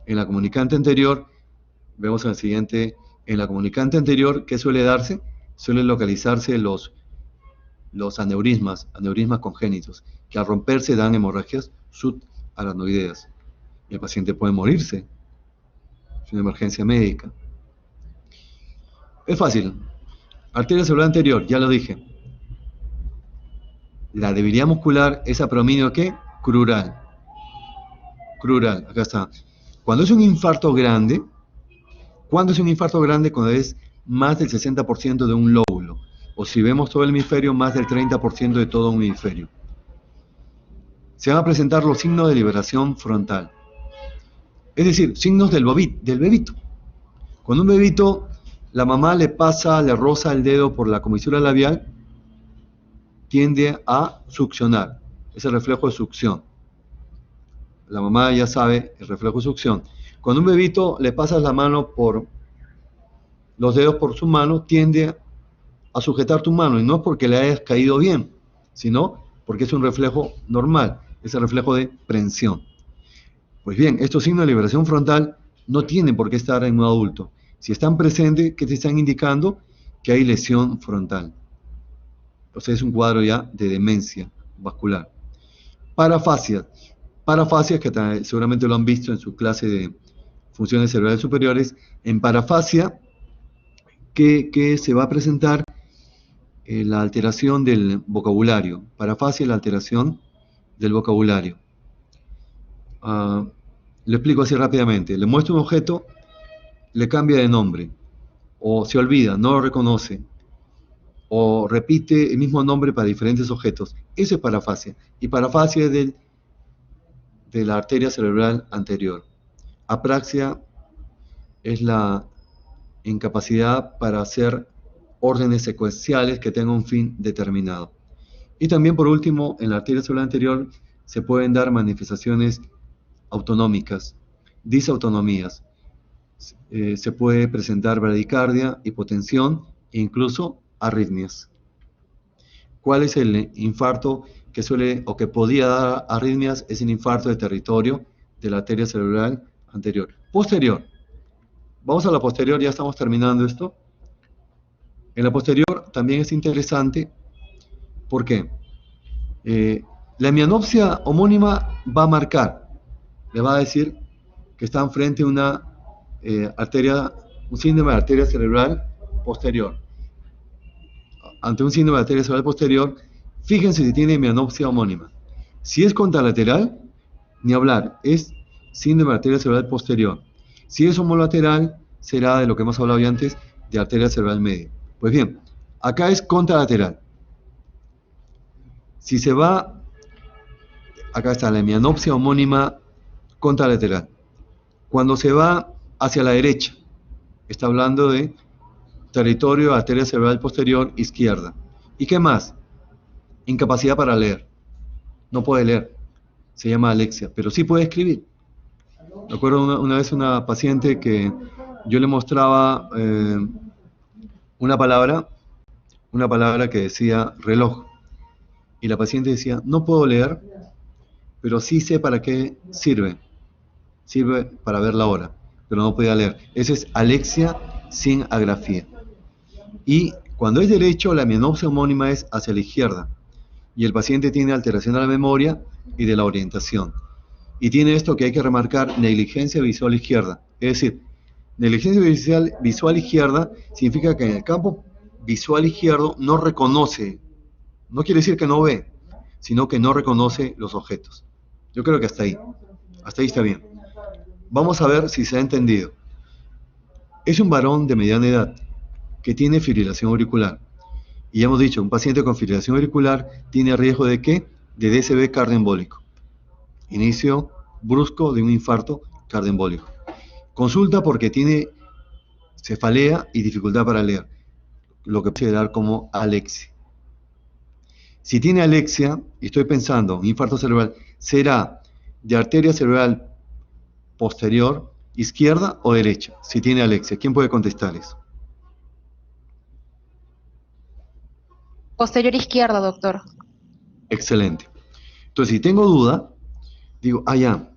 [SPEAKER 1] En la comunicante anterior, vemos en el siguiente, en la comunicante anterior, ¿qué suele darse? Suelen localizarse los aneurismas congénitos, que al romperse dan hemorragias subaracnoideas. Y el paciente puede morirse. Es una emergencia médica. Es fácil. Arteria cerebral anterior, ya lo dije. La debilidad muscular es a predominio ¿qué? Crural. Crural, acá está. Cuando es un infarto grande, ¿cuándo es un infarto grande? Cuando es más del 60% de un lóbulo. O si vemos todo el hemisferio, más del 30% de todo un hemisferio. Se van a presentar los signos de liberación frontal. Es decir, signos del bebito. Cuando un bebito, la mamá le roza el dedo por la comisura labial, tiende a succionar. Es el reflejo de succión. La mamá ya sabe el reflejo de succión. Cuando un bebito le pasas la mano por los dedos por su mano, tiende a sujetar tu mano, y no es porque le hayas caído bien, sino porque es un reflejo normal, es el reflejo de prensión. Pues bien, estos signos de liberación frontal no tienen por qué estar en un adulto. Si están presentes, ¿qué te están indicando? Que hay lesión frontal. Entonces es un cuadro ya de demencia vascular. Parafasias. Parafasias, que seguramente lo han visto en su clase de funciones cerebrales superiores. En parafasia, que se va a presentar la alteración del vocabulario. Parafasia es la alteración del vocabulario. Le explico así rápidamente. Le muestro un objeto, le cambia de nombre, o se olvida, no lo reconoce, o repite el mismo nombre para diferentes objetos. Eso es parafasia. Y parafasia es de la arteria cerebral anterior. Apraxia es la incapacidad para hacer órdenes secuenciales que tengan un fin determinado. Y también, por último, en la arteria cerebral anterior se pueden dar manifestaciones autonómicas, disautonomías. Se puede presentar bradicardia, hipotensión e incluso arritmias. ¿Cuál es el infarto que suele o que podía dar arritmias? Es el infarto de territorio de la arteria cerebral anterior. Posterior. Vamos a la posterior, ya estamos terminando esto. En la posterior también es interesante. ¿Por qué? La hemianopsia homónima va a marcar, le va a decir que están frente a una un síndrome de arteria cerebral posterior. Ante un síndrome de arteria cerebral posterior, fíjense si tiene hemianopsia homónima. Si es contralateral, ni hablar, es síndrome de arteria cerebral posterior. Si es homolateral, será de lo que hemos hablado ya antes, de arteria cerebral media. Pues bien, acá es contralateral. Si se va, acá está la hemianopsia homónima contralateral. Cuando se va hacia la derecha, está hablando de territorio de arteria cerebral posterior izquierda. ¿Y qué más? Incapacidad para leer. No puede leer. Se llama alexia, pero sí puede escribir. Me acuerdo una vez una paciente que yo le mostraba una palabra que decía reloj. Y la paciente decía, no puedo leer, pero sí sé para qué sirve. Sirve para ver la hora, pero no podía leer. Esa es alexia sin agrafía. Y cuando es derecho, la hemianopsia homónima es hacia la izquierda. Y el paciente tiene alteración de la memoria y de la orientación. Y tiene esto que hay que remarcar, negligencia visual izquierda. Es decir, negligencia visual izquierda significa que en el campo visual izquierdo no reconoce, no quiere decir que no ve, sino que no reconoce los objetos. Yo creo que hasta ahí está bien. Vamos a ver si se ha entendido. Es un varón de mediana edad que tiene fibrilación auricular Y ya hemos dicho, un paciente con fibrilación auricular tiene riesgo de ¿qué? De DSB cardioembólico. Inicio brusco de un infarto cardioembólico. Consulta porque tiene cefalea y dificultad para leer, lo que puede dar como alexia. Si tiene alexia, y estoy pensando, un infarto cerebral, ¿será de arteria cerebral posterior, izquierda o derecha? Si tiene alexia, ¿quién puede contestar eso?
[SPEAKER 6] Posterior izquierda, doctor.
[SPEAKER 1] Excelente. Entonces, si tengo duda, digo, ya,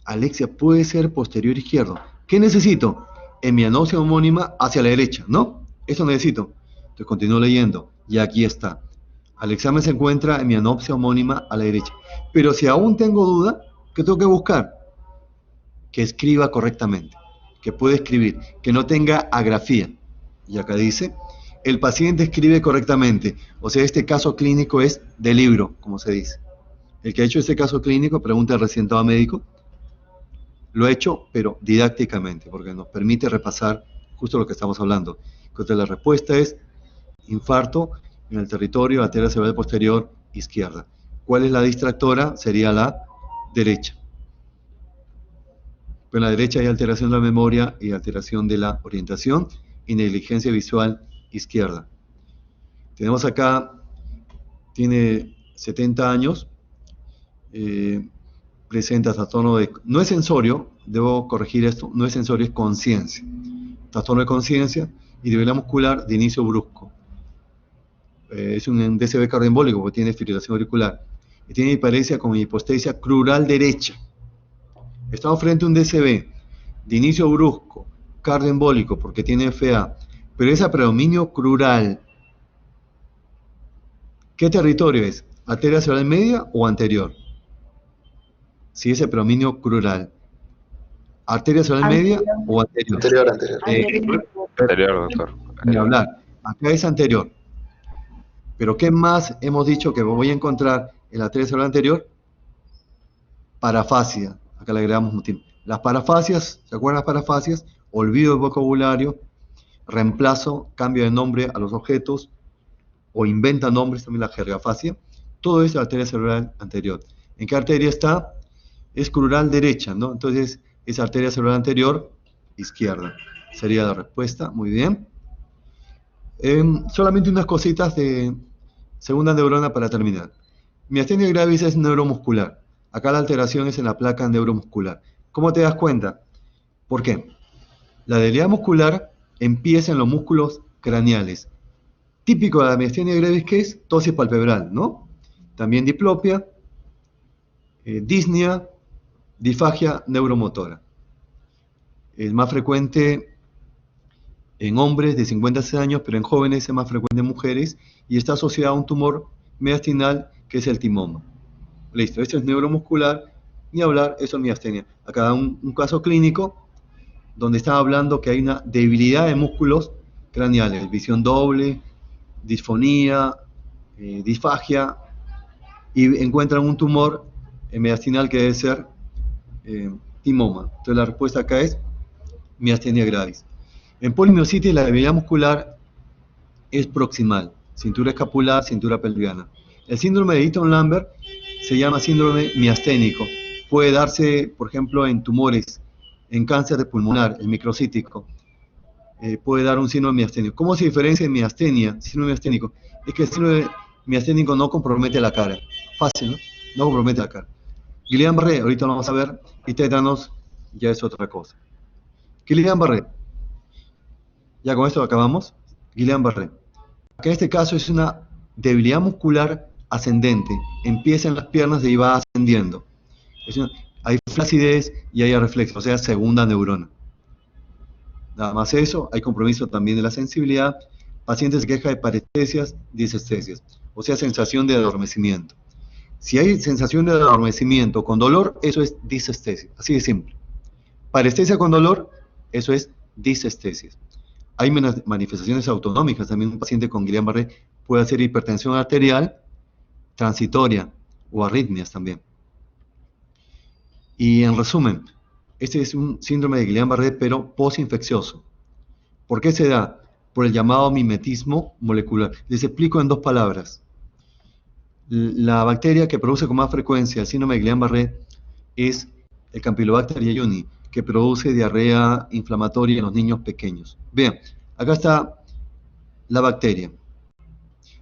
[SPEAKER 1] alexia puede ser posterior izquierdo. ¿Qué necesito? Hemianopsia homónima hacia la derecha, ¿no? Eso necesito. Entonces, continúo leyendo, y aquí está. Al examen se encuentra hemianopsia homónima a la derecha. Pero si aún tengo duda, ¿qué tengo que buscar? Que escriba correctamente, que pueda escribir, que no tenga agrafía. Y acá dice, el paciente escribe correctamente. O sea, este caso clínico es de libro, como se dice. El que ha hecho este caso clínico, pregunta al residentado médico, lo ha hecho, pero didácticamente, porque nos permite repasar justo lo que estamos hablando. Entonces la respuesta es infarto en el territorio arteria cerebral posterior izquierda. ¿Cuál es la distractora? Sería la derecha. Pero en la derecha hay alteración de la memoria y alteración de la orientación y negligencia visual izquierda. Tenemos acá, tiene 70 años, presenta trastorno de... No es sensorio, debo corregir esto, no es sensorio, es conciencia. Trastorno de conciencia y debilidad muscular de inicio brusco. Es un DSB cardioembólico porque tiene fibrilación auricular. Y tiene hiparesia con hipostesia crural derecha. Estamos frente a un DSB de inicio brusco, cardioembólico porque tiene FA, pero es a predominio crural. ¿Qué territorio es? ¿Arteria cerebral media o anterior? Si es el predominio crural. ¿Arteria cerebral media o anterior?
[SPEAKER 5] Anterior, doctor.
[SPEAKER 1] Ni hablar. Acá es anterior. Pero ¿qué más hemos dicho que voy a encontrar en la arteria cerebral anterior? Parafasia. Acá le agregamos un tiempo. Las parafasias, ¿se acuerdan las parafasias? Olvido de vocabulario, reemplazo, cambio de nombre a los objetos, o inventa nombres, también la jergafasia. Todo eso es la arteria cerebral anterior. ¿En qué arteria está? Es crural derecha, ¿no? Entonces, es arteria cerebral anterior izquierda. Sería la respuesta. Muy bien. Solamente unas cositas de segunda neurona para terminar. Miastenia gravis es neuromuscular. Acá la alteración es en la placa neuromuscular. ¿Cómo te das cuenta? ¿Por qué? La debilidad muscular empieza en los músculos craneales. Típico de la miastenia gravis, ¿qué es? Ptosis palpebral, ¿no? También diplopia, disnea, disfagia neuromotora. Es más frecuente en hombres de 50 a 60 años, pero en jóvenes es más frecuente en mujeres y está asociado a un tumor mediastinal que es el timoma. Listo, esto es neuromuscular, ni hablar, eso es miastenia. Acá un caso clínico donde están hablando que hay una debilidad de músculos craneales, visión doble, disfonía, disfagia, y encuentran un tumor mediastinal que debe ser timoma. Entonces la respuesta acá es miastenia gravis. En polimiositis la debilidad muscular es proximal, cintura escapular, cintura pelviana. El síndrome de Eaton-Lambert se llama síndrome miasténico. Puede darse, por ejemplo, en tumores, en cáncer de pulmonar, el microcítico. Puede dar un síndrome miasténico. ¿Cómo se diferencia en miastenia, síndrome miasténico? Es que el síndrome miasténico no compromete la cara. Fácil, ¿no? No compromete la cara. Guillain-Barré, ahorita lo vamos a ver, y tétanos ya es otra cosa. Guillain-Barré. Ya con esto acabamos. Guillain-Barré. Acá en este caso es una debilidad muscular ascendente. Empieza en las piernas y va ascendiendo. Hay flacidez y hay reflexo, o sea, segunda neurona. Nada más eso, hay compromiso también de la sensibilidad. Paciente se queja de parestesias, disestesias, o sea, sensación de adormecimiento. Si hay sensación de adormecimiento con dolor, eso es disestesia, así de simple. Parestesia con dolor, eso es disestesia. Hay manifestaciones autonómicas, también un paciente con Guillain-Barré puede hacer hipertensión arterial transitoria o arritmias también. Y en resumen, este es un síndrome de Guillain-Barré pero posinfeccioso. ¿Por qué se da? por el llamado mimetismo molecular. Les explico en 2 palabras. La bacteria que produce con más frecuencia el síndrome de Guillain-Barré es el Campylobacter jejuni, que produce diarrea inflamatoria en los niños pequeños. Vean, acá está la bacteria.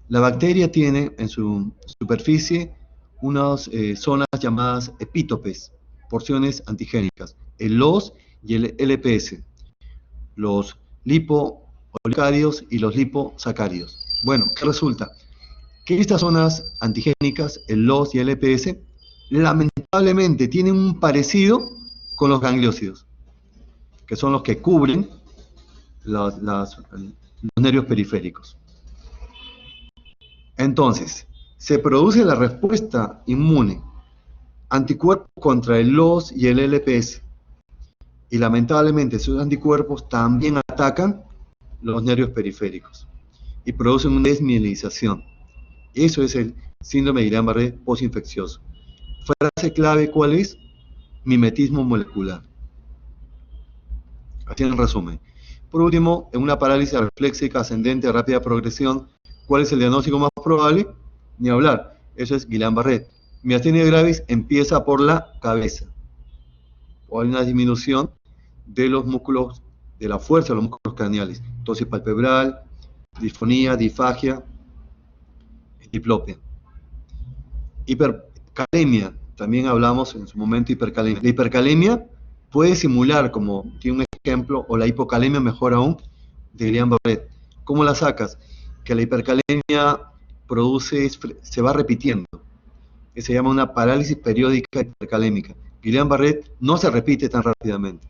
[SPEAKER 1] La bacteria tiene en su superficie unas zonas llamadas epítopes, porciones antigénicas, el LOS y el LPS, los lipopolicáridos y los liposacáridos. Bueno, ¿qué resulta? Que estas zonas antigénicas, el LOS y el LPS, lamentablemente tienen un parecido con los gangliósidos, que son los que cubren los nervios periféricos. Entonces, se produce la respuesta inmune, anticuerpos contra el LOS y el LPS, y lamentablemente esos anticuerpos también atacan los nervios periféricos y producen una desmielinización. Eso es el síndrome de Guillain-Barré postinfeccioso. Frase clave, ¿cuál es? Mimetismo molecular. Así en resumen. Por último, en una parálisis reflexica ascendente de rápida progresión, ¿cuál es el diagnóstico más probable? Ni hablar. Eso es Guillain-Barré. Miastenia gravis empieza por la cabeza. O hay una disminución de los músculos, de la fuerza de los músculos craneales. Tosis palpebral, disfonía, disfagia, diplopia. Hipercalemia, también hablamos en su momento de hipercalemia. La hipercalemia puede simular, como tiene un ejemplo, o la hipocalemia, mejor aún, de Guillain-Barré. ¿Cómo la sacas? Que la hipercalemia produce, se va repitiendo, que se llama una parálisis periódica hipercalémica. Guillain-Barré no se repite tan rápidamente.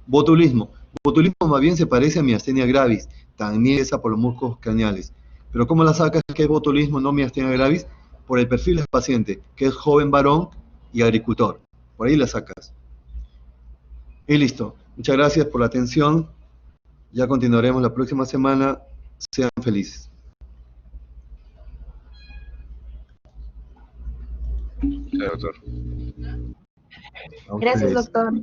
[SPEAKER 1] Botulismo. Botulismo más bien se parece a miastenia gravis, también esa por los músculos craneales. Pero ¿cómo la sacas que es botulismo, no miastenia gravis? Por el perfil del paciente, que es joven varón y agricultor. Por ahí la sacas. Y listo. Muchas gracias por la atención. Ya continuaremos la próxima semana. Sean felices.
[SPEAKER 5] Sí, doctor.
[SPEAKER 1] A
[SPEAKER 2] Gracias,
[SPEAKER 1] ustedes.
[SPEAKER 2] doctor.